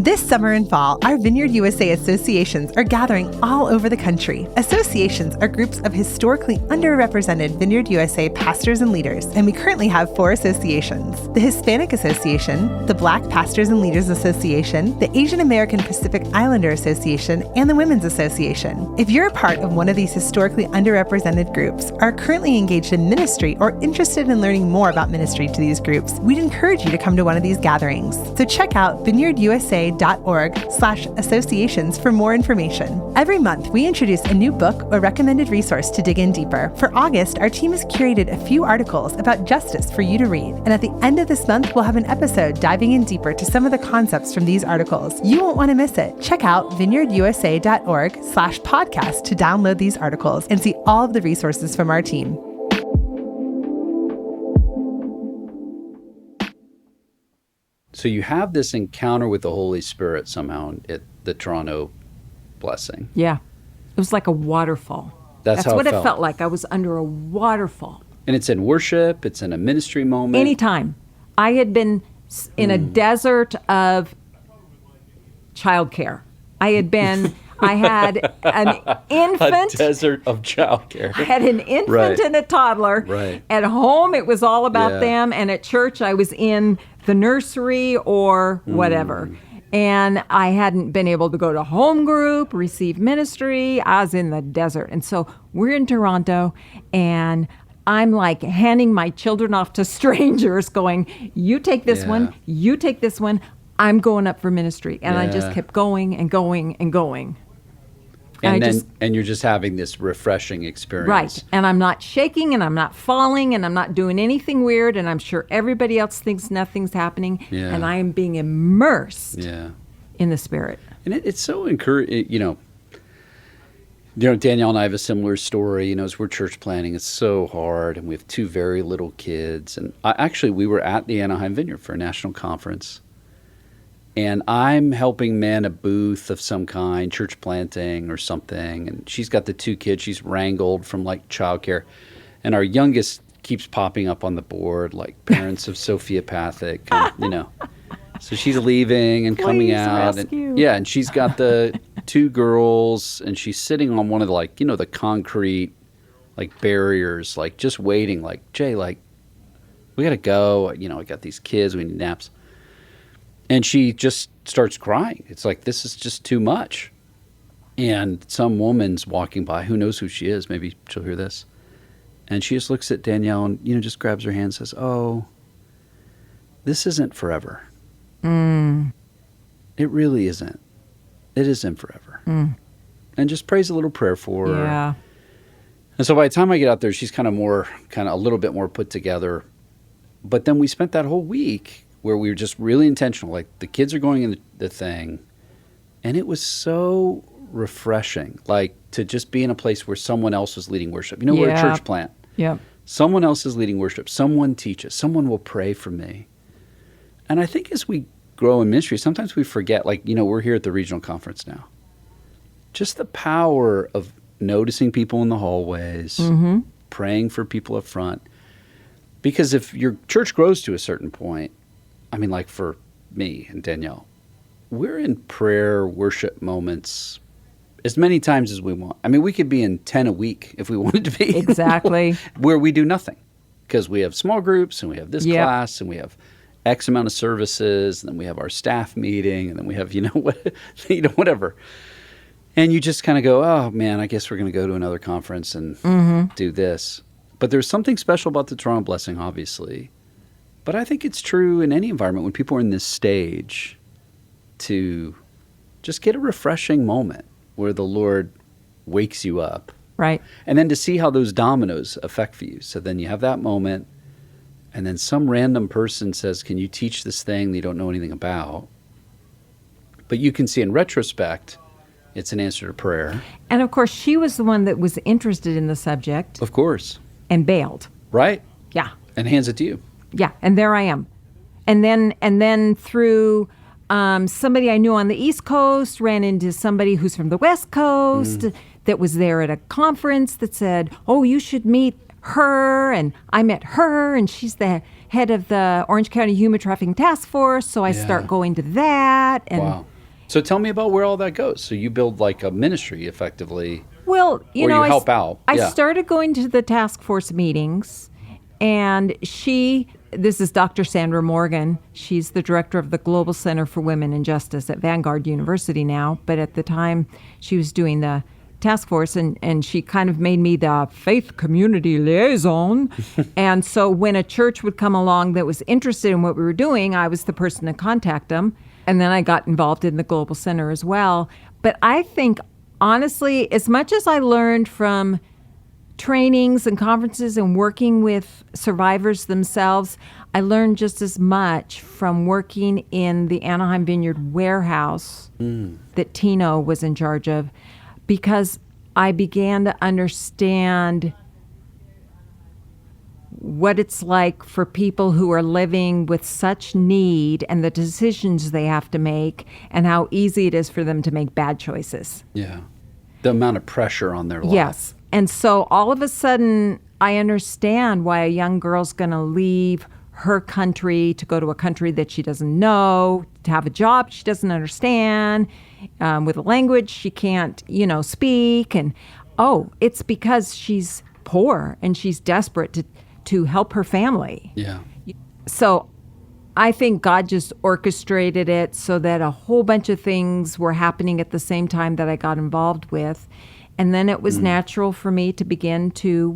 This summer and fall, our Vineyard USA associations are gathering all over the country. Associations are groups of historically underrepresented Vineyard USA pastors and leaders, and we currently have 4 associations: the Hispanic Association, the Black Pastors and Leaders Association, the Asian American Pacific Islander Association, and the Women's Association. If you're a part of one of these historically underrepresented groups, are currently engaged in ministry, or interested in learning more about ministry to these groups, we'd encourage you to come to one of these gatherings. So check out vineyardusa.org/associations for more information. Every month, we introduce a new book or recommended resource to dig in deeper. For August, our team has curated a few articles about justice for you to read. And at the end of this month, we'll have an episode diving in deeper to some of the concepts from these articles. You won't want to miss it. Check out vineyardusa.org/podcast to download these articles and see all of the resources from our team. So you have this encounter with the Holy Spirit somehow at the Toronto blessing. Yeah. It was like a waterfall. That's how what it it felt like. I was under a waterfall. And it's in worship. It's in a ministry moment. Anytime. I had been in a desert of childcare. I had an infant. A desert of childcare. I had an infant Right. and a toddler. Right. At home, it was all about Yeah. them. And at church, I was in the nursery or whatever. And I hadn't been able to go to home group, receive ministry. I was in the desert. And so we're in Toronto, and I'm like handing my children off to strangers going, you take this one, you take this one. I'm going up for ministry. And I just kept going and going and going. And you're just having this refreshing experience. Right. And I'm not shaking, and I'm not falling, and I'm not doing anything weird, and I'm sure everybody else thinks nothing's happening. Yeah. And I am being immersed in the Spirit. And it's so encouraging, Danielle and I have a similar story. As we're church planning, it's so hard, and we have 2 very little kids. And we were at the Anaheim Vineyard for a national conference. And I'm helping man a booth of some kind, church planting or something. And she's got the 2 kids she's wrangled from like childcare. And our youngest keeps popping up on the board, like parents of sociopathic, and, So she's leaving and coming Please out. rescue. And she's got the 2 girls, and she's sitting on one of the the concrete barriers, just waiting, Jay, we got to go. I got these kids, we need naps. And she just starts crying. It's like, this is just too much. And some woman's walking by. Who knows who she is? Maybe she'll hear this. And she just looks at Danielle and, just grabs her hand and says, oh, this isn't forever. It really isn't. It isn't forever. And just prays a little prayer for her. Yeah. And so by the time I get out there, she's kind of a little bit more put together. But then we spent that whole week where we were just really intentional. The kids are going in the thing. And it was so refreshing, to just be in a place where someone else was leading worship. We're a church plant. Yep. Someone else is leading worship. Someone teaches. Someone will pray for me. And I think as we grow in ministry, sometimes we forget, we're here at the regional conference now. Just the power of noticing people in the hallways, praying for people up front. Because if your church grows to a certain point, for me and Danielle, we're in prayer, worship moments as many times as we want. We could be in 10 a week if we wanted to be. Exactly. Where we do nothing. Because we have small groups, and we have this class, and we have X amount of services, and then we have our staff meeting, and then we have, whatever. And you just kind of go, oh, man, I guess we're going to go to another conference and do this. But there's something special about the Toronto blessing, obviously. But I think it's true in any environment when people are in this stage to just get a refreshing moment where the Lord wakes you up. Right. And then to see how those dominoes affect you. So then you have that moment, and then some random person says, can you teach this thing that you don't know anything about? But you can see in retrospect, it's an answer to prayer. And of course, she was the one that was interested in the subject. Of course. And bailed. Right. Yeah. And hands it to you. Yeah. And there I am. And then through somebody I knew on the East Coast, ran into somebody who's from the West Coast that was there at a conference that said, oh, you should meet her. And I met her, and she's the head of the Orange County Human Trafficking Task Force. So I start going to that. And wow. So tell me about where all that goes. So you build like a ministry effectively. Well, you Or know, you help out. I Yeah. started going to the task force meetings, and this is Dr. Sandra Morgan. She's the director of the Global Center for Women in Justice at Vanguard University now, but at the time she was doing the task force, and she kind of made me the faith community liaison. And so when a church would come along that was interested in what we were doing, I was the person to contact them. And then I got involved in the Global Center as well. But I think, honestly, as much as I learned from trainings and conferences and working with survivors themselves, I learned just as much from working in the Anaheim Vineyard warehouse that Tino was in charge of, because I began to understand what it's like for people who are living with such need and the decisions they have to make, and how easy it is for them to make bad choices. Yeah. The amount of pressure on their life. Yes. And so all of a sudden, I understand why a young girl's going to leave her country to go to a country that she doesn't know, to have a job she doesn't understand, with a language she can't, speak. And, it's because she's poor and she's desperate to help her family. Yeah. So I think God just orchestrated it so that a whole bunch of things were happening at the same time that I got involved with. And then it was natural for me to begin to,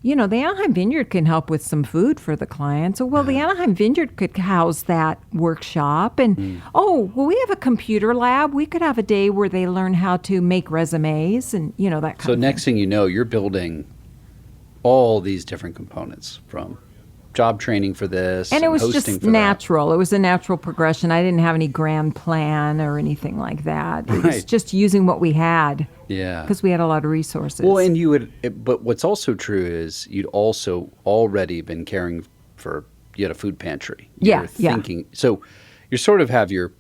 the Anaheim Vineyard can help with some food for the clients. Or, the Anaheim Vineyard could house that workshop. And, we have a computer lab. We could have a day where they learn how to make resumes and, that kind of thing. So next thing you know, you're building all these different components, from job training for this And it was hosting just for natural. It was a natural progression. I didn't have any grand plan or anything like that. It was Right. just using what we had. Yeah. Because we had a lot of resources. Well, and but what's also true is you'd also already been caring for, you had a food pantry. Yeah, You're thinking, so you sort of have your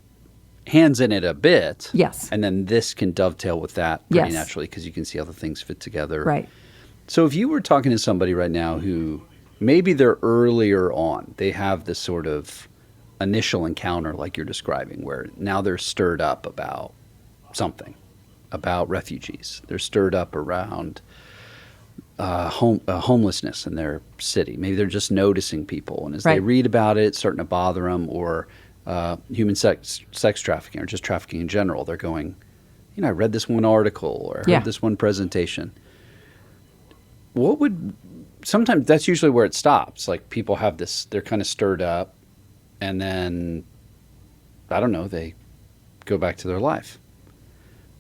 hands in it a bit. Yes. And then this can dovetail with that pretty Yes. naturally, because you can see how the things fit together. Right. So if you were talking to somebody right now who maybe they're earlier on, they have this sort of initial encounter like you're describing, where now they're stirred up about something, about refugees. They're stirred up around homelessness in their city. Maybe they're just noticing people, and as they Right. read about it, it's starting to bother them, or human sex trafficking, or just trafficking in general. They're going, I read this one article, or I heard this one presentation. Sometimes that's usually where it stops. Like, people have this, they're kind of stirred up, and then, I don't know, they go back to their life.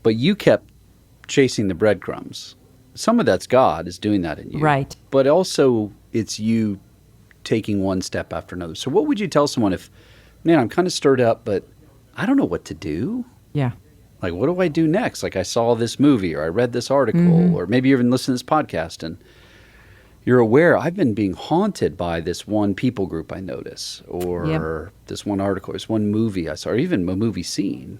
But you kept chasing the breadcrumbs. Some of that's God is doing that in you. Right. But also it's you taking one step after another. So what would you tell someone if, man, I'm kind of stirred up, but I don't know what to do? Yeah. Like, what do I do next? Like, I saw this movie, or I read this article, or maybe you even listen to this podcast, and you're aware, I've been being haunted by this one people group I notice, or this one article, or this one movie I saw, or even a movie scene,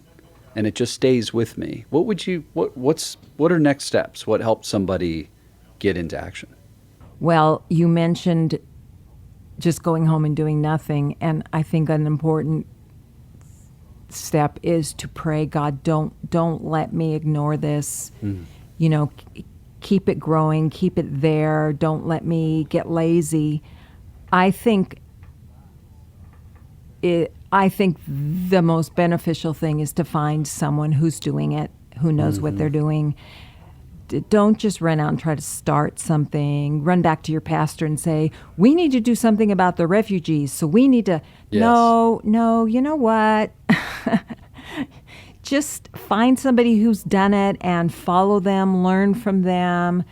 and it just stays with me. What are next steps? What helps somebody get into action? Well, you mentioned just going home and doing nothing, and I think an important step is to pray, God, don't let me ignore this. Keep it growing, keep it there. Don't let me get lazy. I think the most beneficial thing is to find someone who's doing it, who knows what they're doing. Don't just run out and try to start something. Run back to your pastor and say, we need to do something about the refugees. So we need to, no, you know what? Just find somebody who's done it and follow them, learn from them.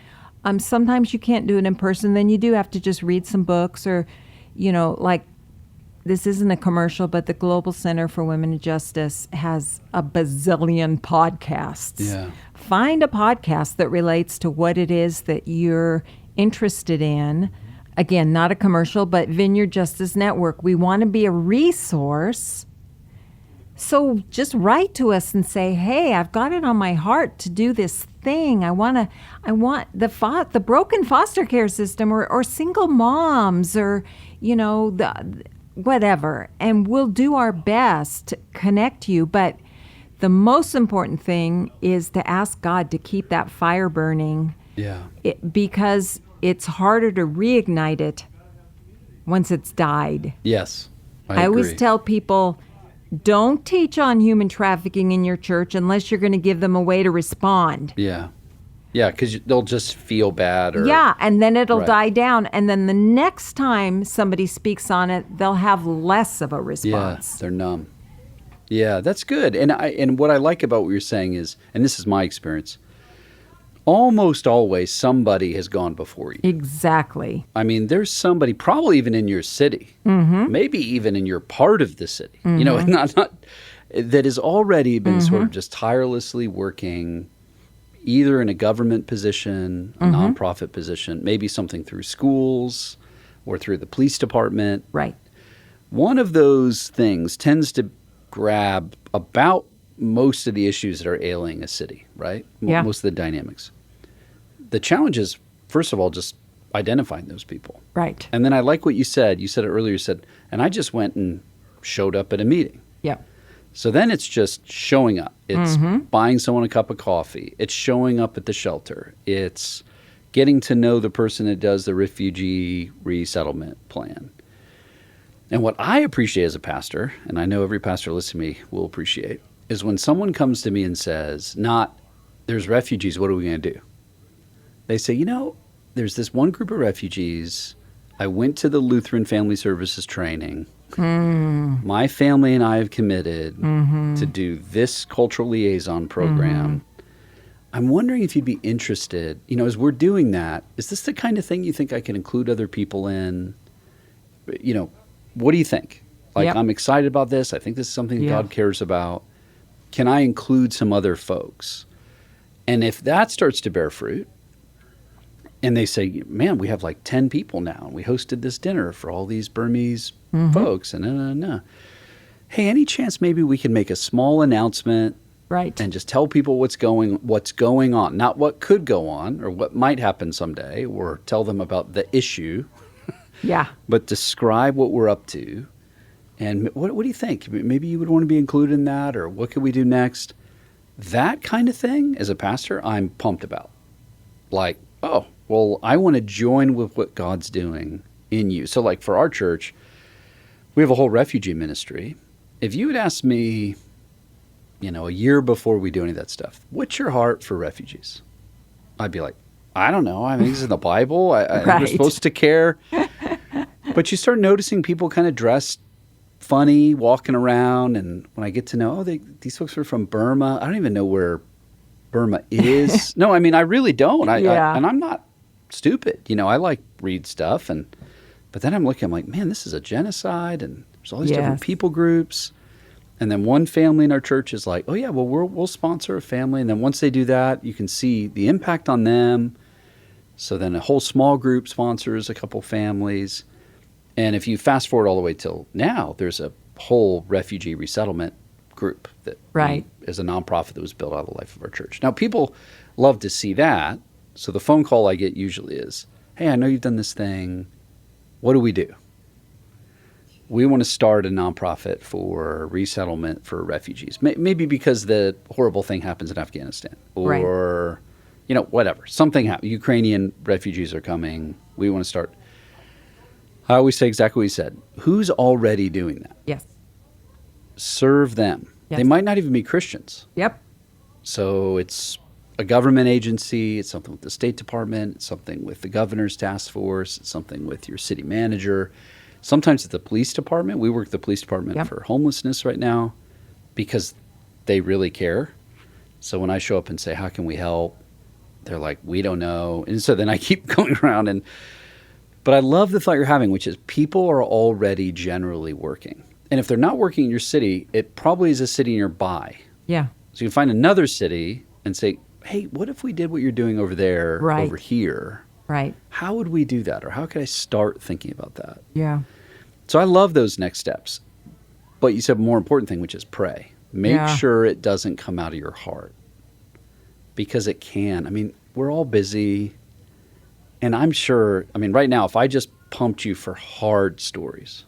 Sometimes you can't do it in person. Then you do have to just read some books, or, like, this isn't a commercial, but the Global Center for Women in Justice has a bazillion podcasts. Yeah. Find a podcast that relates to what it is that you're interested in. Again, not a commercial, but Vineyard Justice Network. We want to be a resource. So just write to us and say, hey, I've got it on my heart to do this thing. I want the broken foster care system, or single moms, or, whatever. And we'll do our best to connect you. But the most important thing is to ask God to keep that fire burning. Yeah. Because it's harder to reignite it once it's died. Yes. I always agree. tell people, don't teach on human trafficking in your church unless you're going to give them a way to respond. Yeah. Yeah, because they'll just feel bad. Yeah, and then it'll Right. die down. And then the next time somebody speaks on it, they'll have less of a response. Yeah, they're numb. Yeah, that's good. And what I like about what you're saying is, and this is my experience, almost always somebody has gone before you. Exactly. I mean, there's somebody probably even in your city, maybe even in your part of the city, you know, not that has already been sort of just tirelessly working either in a government position, a nonprofit position, maybe something through schools or through the police department. Right. One of those things tends to grab about most of the issues that are ailing a city, right? Yeah. Most of the dynamics. The challenge is, first of all, just identifying those people. Right. And then I like what you said. You said it earlier. You said, and I just went and showed up at a meeting. Yep. So then it's just showing up. It's buying someone a cup of coffee. It's showing up at the shelter. It's getting to know the person that does the refugee resettlement plan. And what I appreciate as a pastor, and I know every pastor listening to me will appreciate, is when someone comes to me and says, not, there's refugees, what are we going to do? They say, you know, there's this one group of refugees. I went to the Lutheran Family Services training. My family and I have committed to do this cultural liaison program. I'm wondering if you'd be interested, you know, as we're doing that, is this the kind of thing you think I can include other people in? You know, what do you think? Like, Yep. I'm excited about this. I think this is something Yeah. God cares about. Can I include some other folks? And if that starts to bear fruit, and they say, man, we have like 10 people now, and we hosted this dinner for all these Burmese folks, and hey, any chance maybe we can make a small announcement Right. and just tell people what's going on, not what could go on or what might happen someday, or tell them about the issue, Yeah. but describe what we're up to. And what do you think? Maybe you would want to be included in that, or what could we do next? That kind of thing, as a pastor, I'm pumped about. Like, oh, well, I want to join with what God's doing in you. So like for our church, we have a whole refugee ministry. If you had asked me, you know, a year before we do any of that stuff, what's your heart for refugees? I'd be like, I don't know. I think it's in the Bible. I think we're Right. supposed to care. But you start noticing people kind of dressed funny, walking around. And when I get to know, these folks are from Burma. I don't even know where Burma is. No, I mean, I really don't. And I'm not stupid. You know, I like read stuff. But then I'm looking, I'm like, man, this is a genocide. And there's all these different Yes. people groups. And then one family in our church is like, oh, yeah, well, we'll sponsor a family. And then once they do that, you can see the impact on them. So then a whole small group sponsors a couple families. And if you fast forward all the way till now, there's a whole refugee resettlement group that Right. is a nonprofit that was built out of the life of our church. Now, people love to see that. So the phone call I get usually is, hey, I know you've done this thing. What do we do? We want to start a nonprofit for resettlement for refugees. Maybe because the horrible thing happens in Afghanistan, or, you know, whatever. Something happened. Ukrainian refugees are coming. We want to start. I always say exactly what you said. Who's already doing that? Yes. Serve them. Yes. They might not even be Christians. Yep. So it's a government agency. It's something with the State Department. It's something with the governor's task force. It's something with your city manager. Sometimes at the police department. We work at the police department Yep. for homelessness right now because they really care. So when I show up and say, how can we help? They're like, we don't know. And so then I keep going around. But I love the thought you're having, which is people are already generally working. And if they're not working in your city, it probably is a city nearby. Yeah. So you can find another city and say, hey, what if we did what you're doing over there, Right. over here? Right. How would we do that? Or how could I start thinking about that? Yeah. So I love those next steps. But you said a more important thing, which is pray. Make Yeah. sure it doesn't come out of your heart. Because it can. I mean, we're all busy. And I'm sure, I mean, right now, if I just pumped you for hard stories,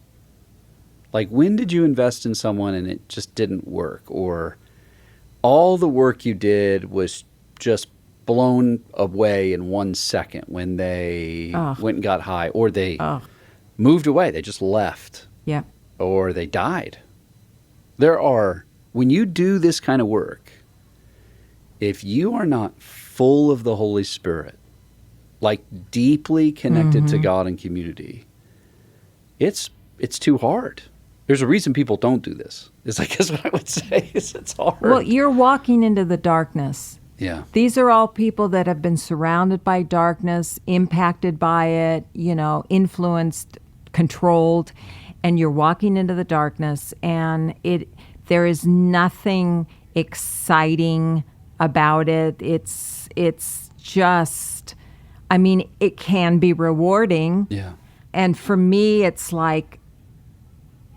like when did you invest in someone and it just didn't work? Or all the work you did was just blown away in 1 second when they went and got high, or they moved away. They just left. Yeah. Or they died. When you do this kind of work, if you are not full of the Holy Spirit, like deeply connected to God and community, it's too hard. There's a reason people don't do this. I guess what I would say is it's hard. Well, you're walking into the darkness. Yeah. These are all people that have been surrounded by darkness, impacted by it, influenced, controlled, and you're walking into the darkness, and there is nothing exciting about it. It's just, it can be rewarding. Yeah. And for me, it's like,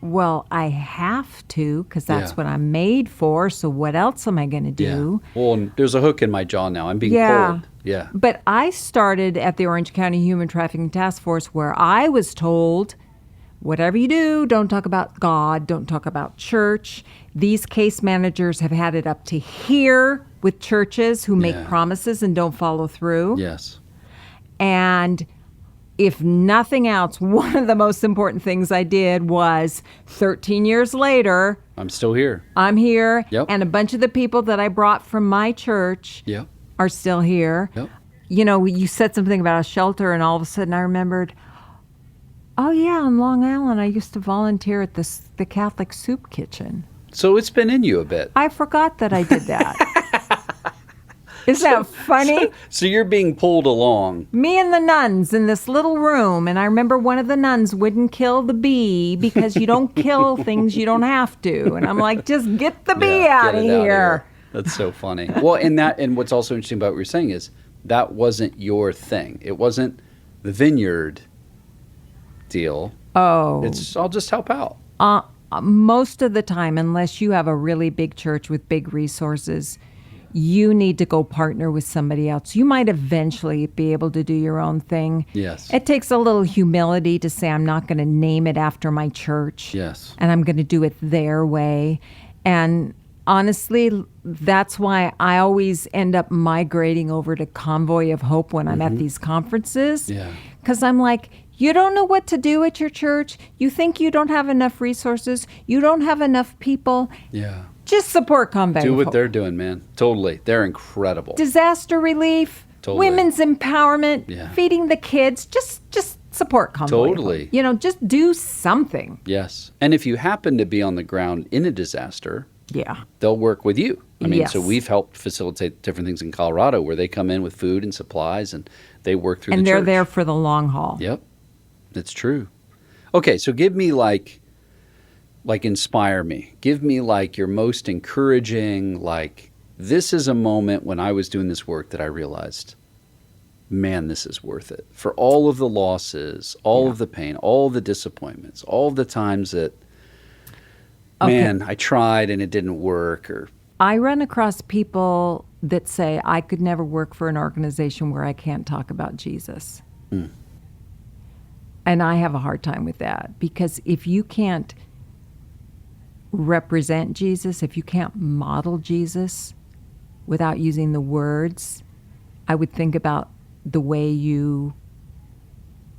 well, I have to, because that's what I'm made for. So what else am I going to do? Yeah. Well, and there's a hook in my jaw now. I'm being pulled. Yeah. But I started at the Orange County Human Trafficking Task Force, where I was told, whatever you do, don't talk about God, don't talk about church. These case managers have had it up to here with churches who make promises and don't follow through. Yes. And if nothing else, one of the most important things I did was 13 years later, I'm still here. I'm here. Yep. And a bunch of the people that I brought from my church are still here. Yep. You said something about a shelter, and all of a sudden I remembered, oh yeah, on Long Island, I used to volunteer at the Catholic soup kitchen. So it's been in you a bit. I forgot that I did that. Isn't that funny? So you're being pulled along. Me and the nuns in this little room, and I remember one of the nuns wouldn't kill the bee because you don't kill things you don't have to. And I'm like, just get the bee out of here. That's so funny. Well, and what's also interesting about what you're saying is that wasn't your thing. It wasn't the Vineyard deal. Oh. I'll just help out. Most of the time, unless you have a really big church with big resources, you need to go partner with somebody else. You might eventually be able to do your own thing. Yes. It takes a little humility to say, I'm not going to name it after my church. Yes. And I'm going to do it their way. And honestly, that's why I always end up migrating over to Convoy of Hope when I'm at these conferences. Yeah. Because I'm like, you don't know what to do at your church. You think you don't have enough resources. You don't have enough people. Yeah. Just support Convoy of Do what Hope. they're doing, man. Totally. They're incredible. Disaster relief, Totally. women's empowerment, feeding the kids. Just support Convoy. Totally. Just do something. Yes. And if you happen to be on the ground in a disaster, they'll work with you. So we've helped facilitate different things in Colorado where they come in with food and supplies and they work through the church. And they're there for the long haul. Yep. It's true. Okay, so give me like inspire me. Give me like your most encouraging, this is a moment when I was doing this work that I realized, man, this is worth it. For all of the losses, all of the pain, all the disappointments, all the times that, man, I tried and it didn't work. Or I run across people that say, I could never work for an organization where I can't talk about Jesus. And I have a hard time with that, because if you can't represent Jesus, if you can't model Jesus without using the words, I would think about the way you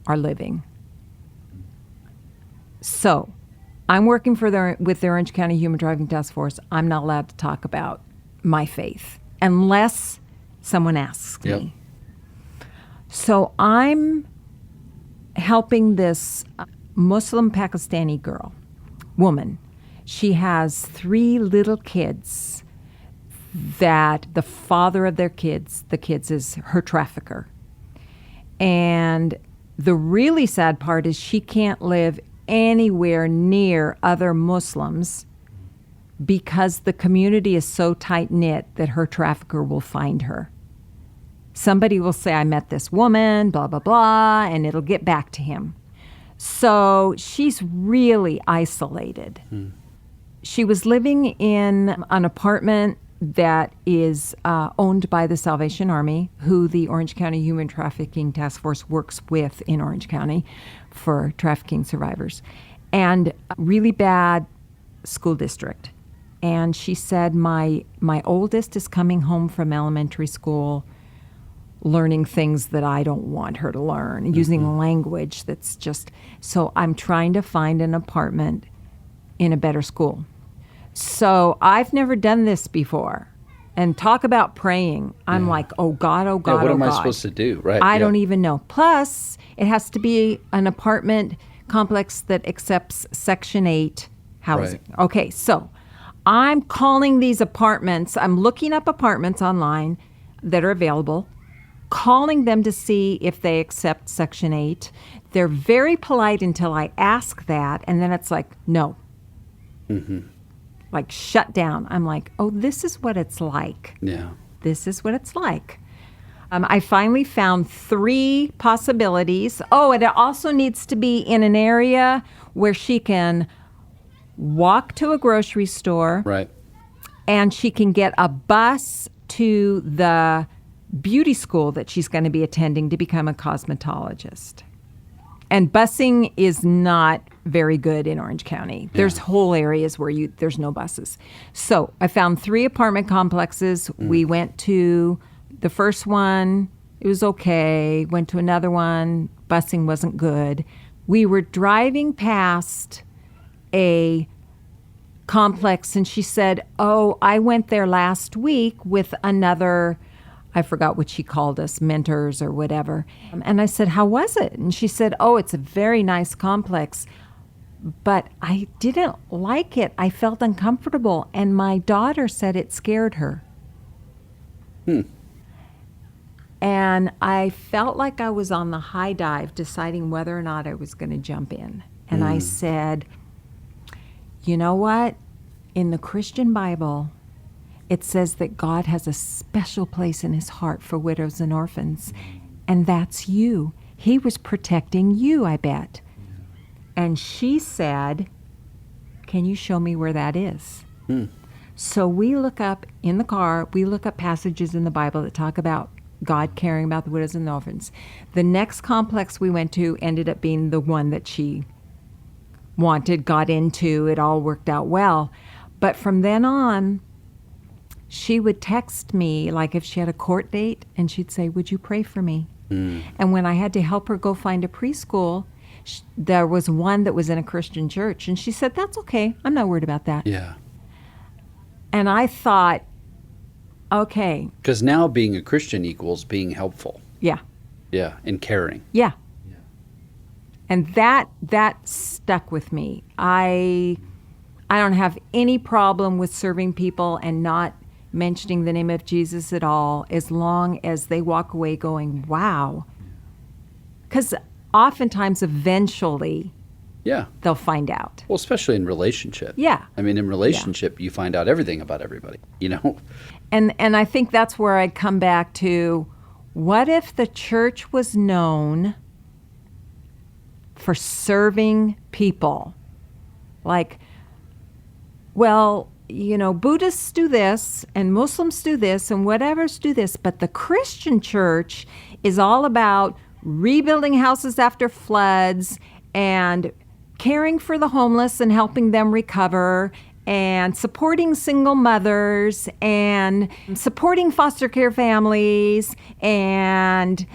are living. So I'm working with the Orange County Human Trafficking Task Force. I'm not allowed to talk about my faith unless someone asks me. So I'm helping this Muslim Pakistani woman. She has 3 little kids that the father of the kids is her trafficker. And the really sad part is she can't live anywhere near other Muslims because the community is so tight-knit that her trafficker will find her. Somebody will say, I met this woman, blah, blah, blah, and it'll get back to him. So she's really isolated. She was living in an apartment that is owned by the Salvation Army, who the Orange County Human Trafficking Task Force works with in Orange County for trafficking survivors. And really bad school district. and she said, my oldest is coming home from elementary school learning things that I don't want her to learn, using language that's just, so I'm trying to find an apartment in a better school. So I've never done this before. And talk about praying. I'm like, oh God, oh God, what oh am God. I supposed to do? Right. I don't even know. Plus, it has to be an apartment complex that accepts Section 8 housing. Right. Okay, so I'm calling these apartments. I'm looking up apartments online that are available, calling them to see if they accept Section 8. They're very polite until I ask that, and then it's like, no. Like shut down. I'm like, oh, this is what it's like. Yeah. This is what it's like. I finally found 3 possibilities. Oh, and it also needs to be in an area where she can walk to a grocery store. Right. And she can get a bus to the beauty school that she's going to be attending to become a cosmetologist. And busing is not very good in Orange County. There's whole areas where there's no buses. So I found 3 apartment complexes. We went to the first one. It was okay. Went to another one. Busing wasn't good. We were driving past a complex, and she said, oh, I went there last week with another, I forgot what she called us, mentors or whatever. And I said, how was it? And she said, oh, it's a very nice complex, but I didn't like it. I felt uncomfortable. And my daughter said it scared her. And I felt like I was on the high dive deciding whether or not I was going to jump in. And I said, you know what? In the Christian Bible, it says that God has a special place in his heart for widows and orphans. And that's you. He was protecting you, I bet. And she said, can you show me where that is? So we look up in the car, we look up passages in the Bible that talk about God caring about the widows and the orphans. The next complex we went to ended up being the one that she wanted, got into. It all worked out well. But from then on, she would text me, like if she had a court date, and she'd say, would you pray for me? And when I had to help her go find a preschool, there was one that was in a Christian church, and she said, that's okay. I'm not worried about that. Yeah. And I thought, okay. Because now being a Christian equals being helpful. Yeah. Yeah, and caring. Yeah. And that stuck with me. I don't have any problem with serving people and not mentioning the name of Jesus at all, as long as they walk away going, wow. Because oftentimes, eventually, they'll find out. Well, especially in relationship. Yeah. I mean, in relationship, you find out everything about everybody, you know? And I think that's where I come back to, what if the church was known for serving people? Like, well, you know, Buddhists do this, and Muslims do this, and whatevers do this, but the Christian church is all about rebuilding houses after floods and caring for the homeless and helping them recover and supporting single mothers and supporting foster care families and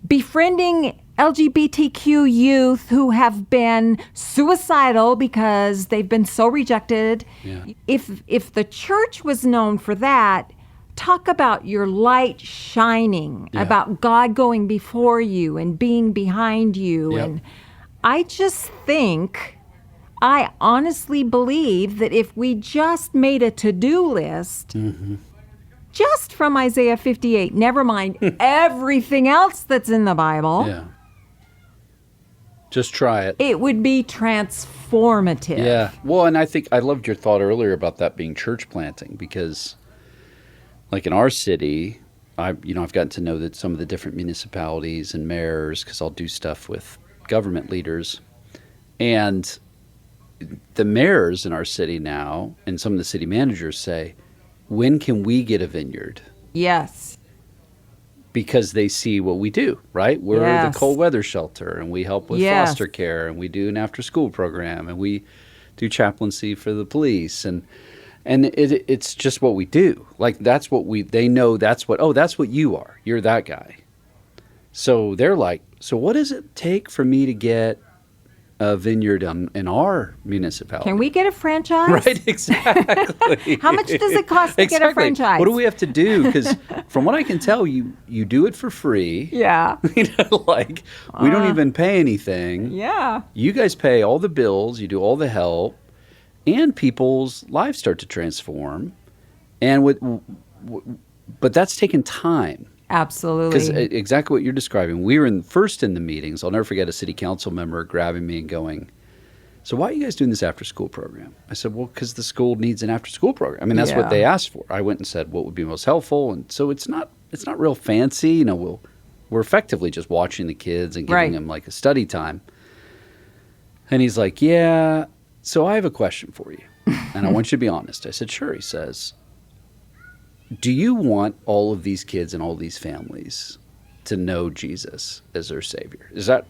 befriending LGBTQ youth who have been suicidal because they've been so rejected. Yeah. If the church was known for that, talk about your light shining, about God going before you and being behind you. And I just think, I honestly believe that if we just made a to-do list, just from Isaiah 58, never mind everything else that's in the Bible. Yeah. Just try it. It would be transformative. Yeah. Well, and I think I loved your thought earlier about that being church planting, because like in our city, I've gotten to know that some of the different municipalities and mayors, because I'll do stuff with government leaders, and the mayors in our city now and some of the city managers say, when can we get a vineyard? Yes. Because they see what we do, right? We're the cold weather shelter, and we help with foster care, and we do an after-school program, and we do chaplaincy for the police. And it's just what we do. Like, that's what they know, that's what you are. You're that guy. So they're like, so what does it take for me to get a vineyard in our municipality? Can we get a franchise? Right, exactly. How much does it cost to get a franchise? What do we have to do? Because from what I can tell, you do it for free. Yeah. Like, we don't even pay anything. Yeah. You guys pay all the bills. You do all the help. And people's lives start to transform. But that's taken time. Absolutely. Because exactly what you're describing. We were first in the meetings. I'll never forget a city council member grabbing me and going, so why are you guys doing this after-school program? I said, well, because the school needs an after-school program. I mean, that's what they asked for. I went and said, what would be most helpful? And so it's not real fancy. We're effectively just watching the kids and giving them like a study time. And he's like, yeah, so I have a question for you. And I want you to be honest. I said, sure. He says, do you want all of these kids and all these families to know Jesus as their Savior? Is that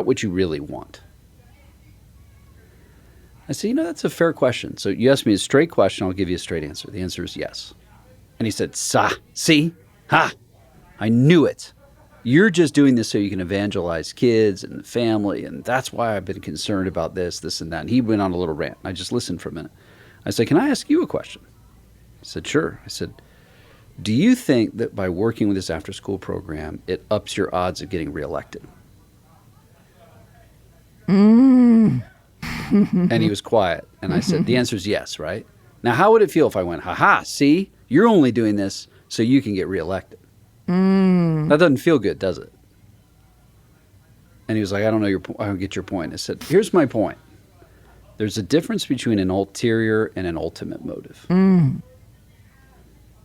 what you really want? I said, that's a fair question. So you asked me a straight question, I'll give you a straight answer. The answer is yes. And he said, see? Ha! I knew it. You're just doing this so you can evangelize kids and the family, and that's why I've been concerned about this, and that. And he went on a little rant. I just listened for a minute. I said, can I ask you a question? He said, sure. I said, do you think that by working with this after-school program, it ups your odds of getting reelected? And he was quiet. And I said, the answer is yes, right? Now, how would it feel if I went, ha-ha, see? You're only doing this so you can get reelected. That doesn't feel good, does it? And he was like, I don't get your point. I said, here's my point. There's a difference between an ulterior and an ultimate motive.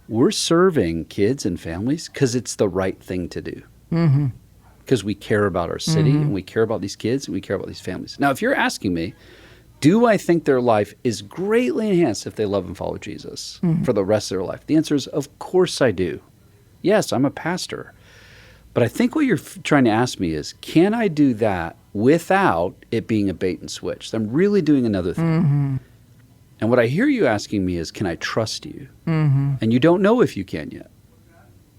We're serving kids and families because it's the right thing to do. Because we care about our city, and we care about these kids, and we care about these families. Now, if you're asking me, do I think their life is greatly enhanced if they love and follow Jesus for the rest of their life? The answer is, of course I do. Yes, I'm a pastor. But I think what you're trying to ask me is, can I do that without it being a bait and switch? I'm really doing another thing. And what I hear you asking me is, can I trust you? And you don't know if you can yet.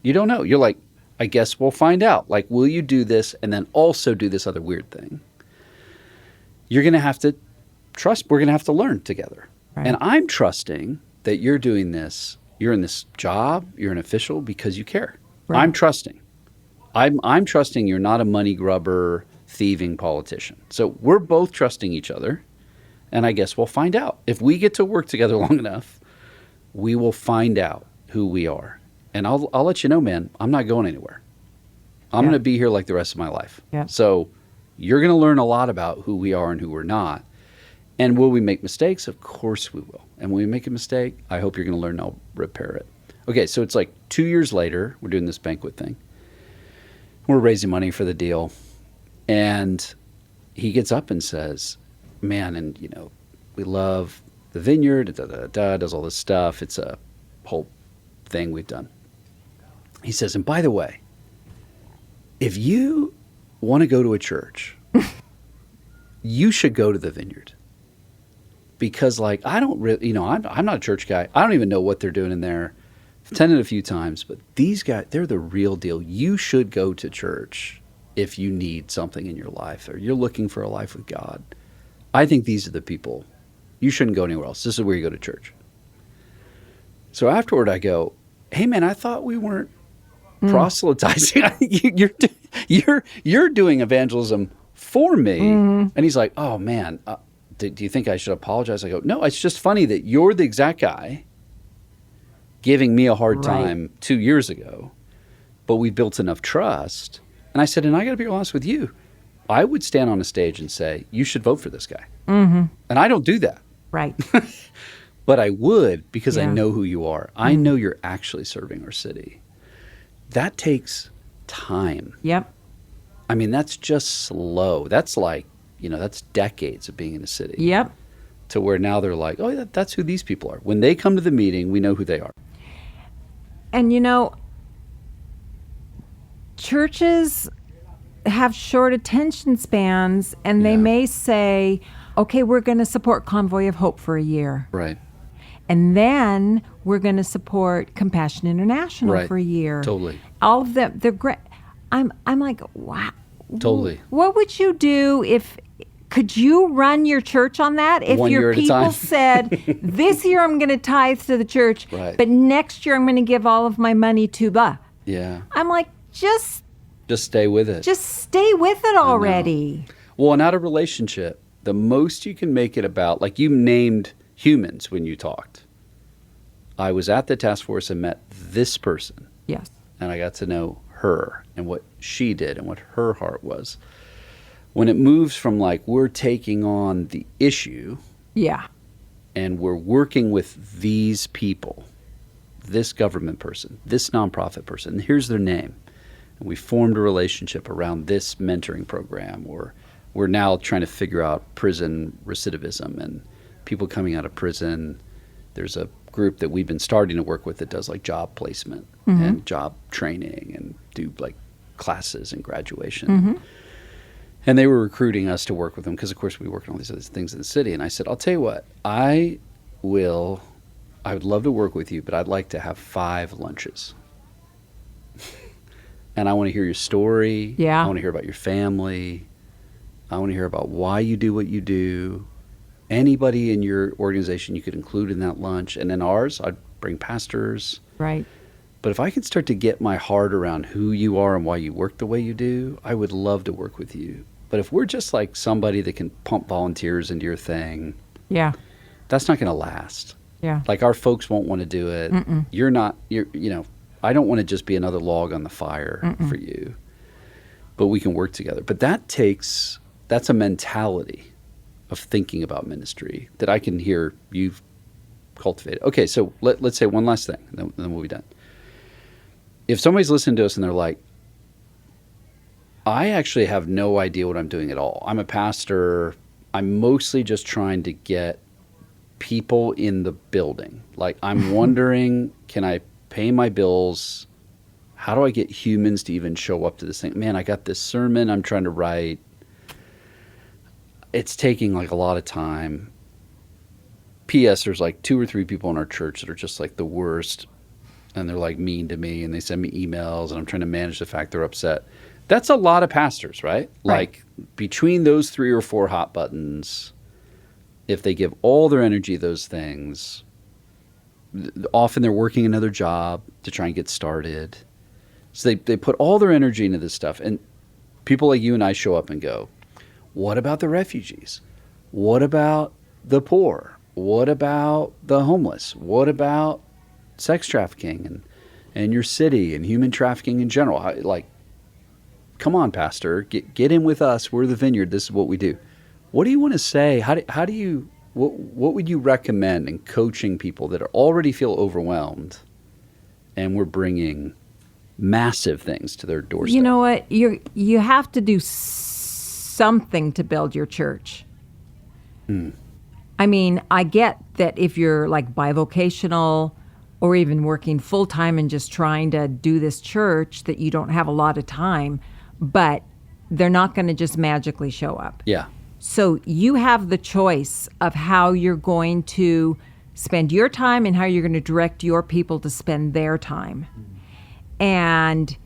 You don't know. You're like, I guess we'll find out. Like, will you do this and then also do this other weird thing? You're going to have to trust. We're going to have to learn together. Right. And I'm trusting that you're doing this. You're in this job. You're an official because you care. Right. I'm trusting. I'm trusting you're not a money grubber, thieving politician. So we're both trusting each other. And I guess we'll find out. If we get to work together long enough, we will find out who we are. And I'll let you know, man, I'm not going anywhere. I'm going to be here like the rest of my life. Yeah. So you're going to learn a lot about who we are and who we're not. And will we make mistakes? Of course we will. And when we make a mistake, I hope you're going to learn how to repair it. Okay, so it's like 2 years later, we're doing this banquet thing. We're raising money for the deal. And he gets up and says, man, and we love the vineyard, does all this stuff. It's a whole thing we've done. He says, and by the way, if you want to go to a church, you should go to the vineyard. Because I don't really, I'm not a church guy. I don't even know what they're doing in there. I've attended a few times, but these guys, they're the real deal. You should go to church if you need something in your life or you're looking for a life with God. I think these are the people. You shouldn't go anywhere else. This is where you go to church. So afterward, I go, hey, man, I thought we weren't proselytizing. You're doing evangelism for me. And he's like, oh, man, do you think I should apologize? I go, no, it's just funny that you're the exact guy giving me a hard time 2 years ago, but we built enough trust. And I said, and I got to be honest with you, I would stand on a stage and say, you should vote for this guy. And I don't do that. Right. But I would because I know who you are. I know you're actually serving our city. That takes time. Yep. I mean, that's just slow. That's like, that's decades of being in a city. Yep. To where now they're like, oh, that's who these people are. When they come to the meeting, we know who they are. And churches have short attention spans, and they may say, okay, we're going to support Convoy of Hope for a year. Right. And then we're going to support Compassion International Right. for a year. Totally. All of them, they're great. I'm like, wow. Totally. What would you do could you run your church on that? If 1 year your at a people time. said, this year I'm going to tithe to the church, Right. but next year I'm going to give all of my money to blah. Yeah. I'm like, just Stay with it. stay with it already. Well, and out of relationship, the most you can make it about, like you named humans when you talked. I was at the task force and met this person, Yes. and I got to know her and what she did and what her heart was. When it moves from like we're taking on the issue Yeah. and we're working with these people, this government person, this nonprofit person, and here's their name, and we formed a relationship around this mentoring program, or we're now trying to figure out prison recidivism and people coming out of prison. There's a group that we've been starting to work with that does like job placement and job training and do like classes and graduation. And they were recruiting us to work with them because, of course, we work on all these other things in the city. And I said, I'll tell you what, I would love to work with you, but I'd like to have 5 lunches. And I want to hear your story. Yeah. I want to hear about your family. I want to hear about why you do what you do. Anybody in your organization you could include in that lunch. And then ours, I'd bring pastors. Right. But if I can start to get my heart around who you are and why you work the way you do, I would love to work with you. But if we're just like somebody that can pump volunteers into your thing, Yeah. that's not going to last. Yeah. Like our folks won't want to do it. You're I don't want to just be another log on the fire for you. But we can work together. But that's a mentality of thinking about ministry that I can hear you've cultivated. Okay, so let's say one last thing, and then we'll be done. If somebody's listening to us and they're like, I actually have no idea what I'm doing at all. I'm a pastor. I'm mostly just trying to get people in the building. Like I'm wondering, can I pay my bills? How do I get humans to even show up to this thing? Man, I got this sermon I'm trying to write. It's taking like a lot of time. P.S. There's like 2 or 3 people in our church that are just like the worst. And they're like mean to me and they send me emails and I'm trying to manage the fact they're upset. That's a lot of pastors, right? Like between those 3 or 4 hot buttons, if they give all their energy to those things, often they're working another job to try and get started. So they put all their energy into this stuff. And people like you and I show up and go, what about the refugees? What about the poor? What about the homeless? What about sex trafficking and your city and human trafficking in general? Like, come on, pastor, get in with us. We're the Vineyard. This is what we do. What do you want to say? What would you recommend in coaching people that already feel overwhelmed and we're bringing massive things to their doorstep? You know what? You have to do something to build your church. I mean, I get that if you're like bivocational or even working full time and just trying to do this church, that you don't have a lot of time, but they're not going to just magically show up. Yeah. So you have the choice of how you're going to spend your time and how you're going to direct your people to spend their time. And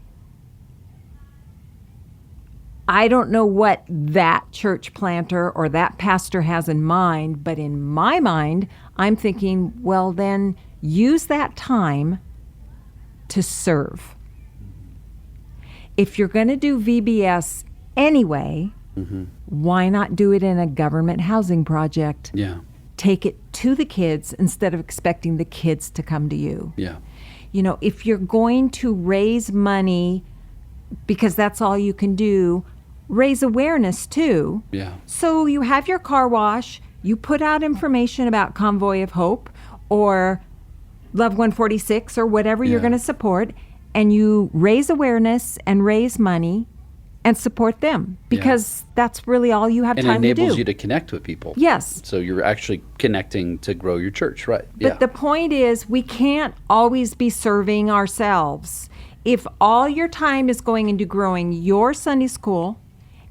I don't know what that church planter or that pastor has in mind, but in my mind, I'm thinking, well, then use that time to serve. If you're going to do VBS anyway, why not do it in a government housing project? Yeah. Take it to the kids instead of expecting the kids to come to you. Yeah. You know, if you're going to raise money because that's all you can do, raise awareness too. Yeah. So you have your car wash, you put out information about Convoy of Hope or Love 146 or whatever you're going to support, and you raise awareness and raise money and support them because that's really all you have And time to it do. enables you to connect with people. Yes. So you're actually connecting to grow your church, right? But the point is, we can't always be serving ourselves. If all your time is going into growing your Sunday school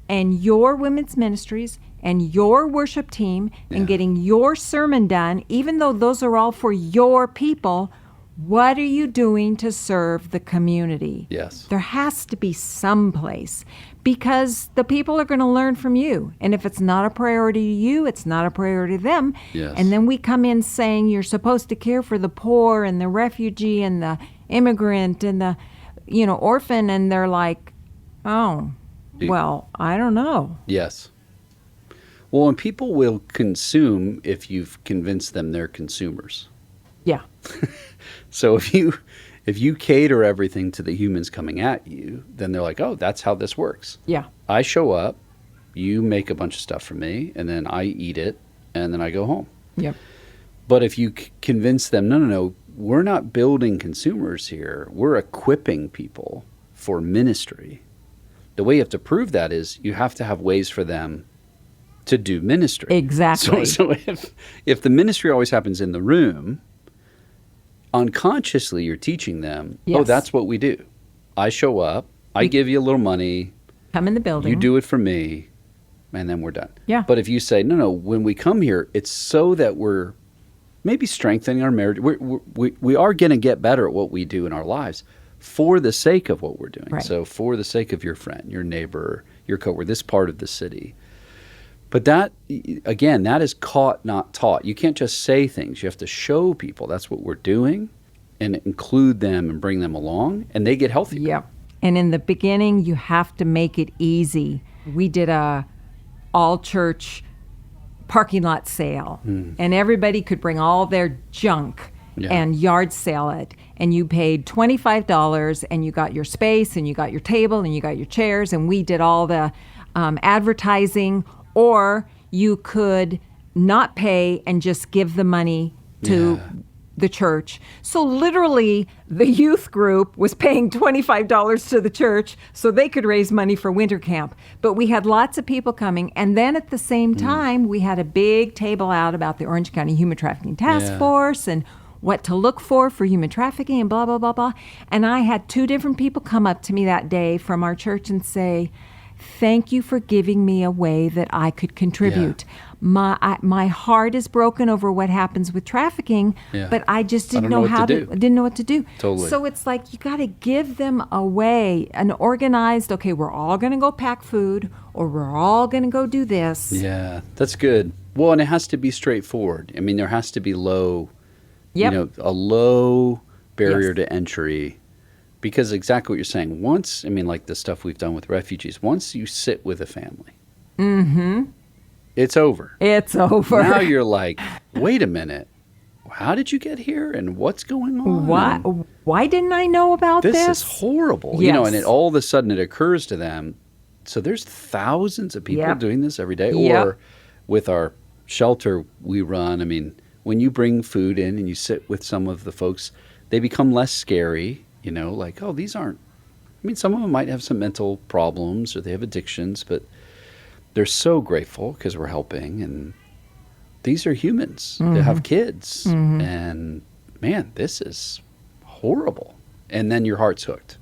and your women's ministries and your worship team and getting your sermon done, even though those are all for your people, what are you doing to serve the community? Yes. There has to be some place, because the people are going to learn from you. And if it's not a priority to you, it's not a priority to them. Yes. And then we come in saying you're supposed to care for the poor and the refugee and the immigrant and the, orphan. And they're like, oh, well, I don't know. Yes. Well, and people will consume if you've convinced them they're consumers. Yeah. So if you cater everything to the humans coming at you, then they're like, oh, that's how this works. Yeah. I show up, you make a bunch of stuff for me, and then I eat it, and then I go home. Yep. But if you convince them, no, we're not building consumers here. We're equipping people for ministry. The way you have to prove that is you have to have ways for them to do ministry. Exactly. So if the ministry always happens in the room, unconsciously you're teaching them, oh, Yes. that's what we do. I show up, I give you a little money, Come in the building. you do it for me, and then we're done. Yeah. But if you say, no, when we come here, it's so that we're maybe strengthening our marriage. We are going to get better at what we do in our lives for the sake of what we're doing. Right. So for the sake of your friend, your neighbor, your coworker, this part of the city. But that, again, that is caught, not taught. You can't just say things. You have to show people that's what we're doing and include them and bring them along, and they get healthier. Yep. And in the beginning, you have to make it easy. We did a all-church parking lot sale, and everybody could bring all their junk and yard sale it. And you paid $25, and you got your space, and you got your table, and you got your chairs, and we did all the advertising. Or you could not pay and just give the money to the church. So literally, the youth group was paying $25 to the church so they could raise money for winter camp. But we had lots of people coming. And then at the same time, we had a big table out about the Orange County Human Trafficking Task Force and what to look for human trafficking and blah, blah, blah, blah. And I had 2 different people come up to me that day from our church and say, thank you for giving me a way that I could contribute. My heart is broken over what happens with trafficking, but I just didn't know how to do. Didn't know what to do. Totally. So it's like you got to give them a way, an organized, okay, we're all going to go pack food, or we're all going to go do this. Yeah, that's good. Well, and it has to be straightforward. I mean, there has to be low, a low barrier to entry. Because exactly what you're saying, like the stuff we've done with refugees, once you sit with a family, it's over. It's over. Now you're like, wait a minute, how did you get here and what's going on? Why didn't I know about this? This is horrible. Yes. And all of a sudden it occurs to them, so there's thousands of people doing this every day. Or with our shelter we run, I mean, when you bring food in and you sit with some of the folks, they become less scary. Like, oh, these aren't, some of them might have some mental problems or they have addictions, but they're so grateful because we're helping. And these are humans that have kids. And man, this is horrible. And then your heart's hooked.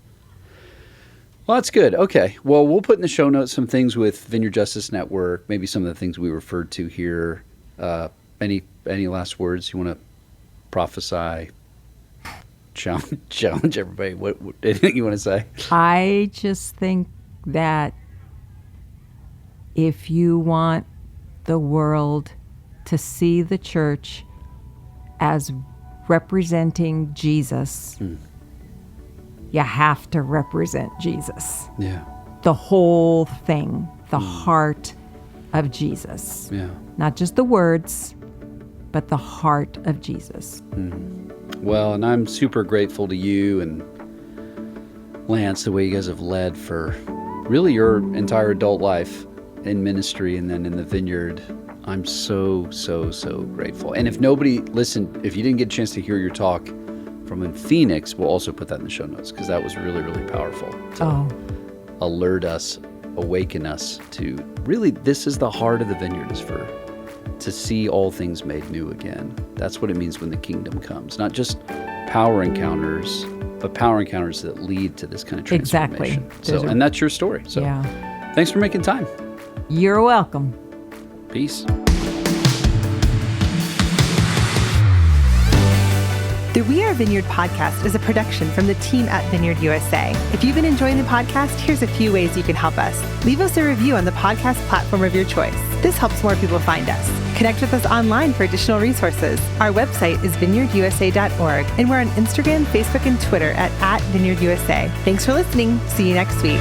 Well, that's good. Okay. Well, we'll put in the show notes some things with Vineyard Justice Network, maybe some of the things we referred to here. Any last words you want to prophesy? Challenge everybody. What anything you want to say? I just think that if you want the world to see the church as representing Jesus, you have to represent Jesus. Yeah. The whole thing, the heart of Jesus. Yeah. Not just the words, but the heart of Jesus. Well, and I'm super grateful to you and Lance, the way you guys have led for really your entire adult life in ministry and then in the Vineyard. I'm so, so, so grateful. And if nobody listened, if you didn't get a chance to hear your talk from in Phoenix, we'll also put that in the show notes because that was really, really powerful to alert us, awaken us to really this is the heart of the Vineyard, is to see all things made new again. That's what it means when the kingdom comes. Not just power encounters, but power encounters that lead to this kind of transformation. Exactly. And that's your story. So thanks for making time. You're welcome. Peace. The We Are Vineyard podcast is a production from the team at Vineyard USA. If you've been enjoying the podcast, here's a few ways you can help us. Leave us a review on the podcast platform of your choice. This helps more people find us. Connect with us online for additional resources. Our website is vineyardusa.org, and we're on Instagram, Facebook, and Twitter at VineyardUSA. Thanks for listening. See you next week.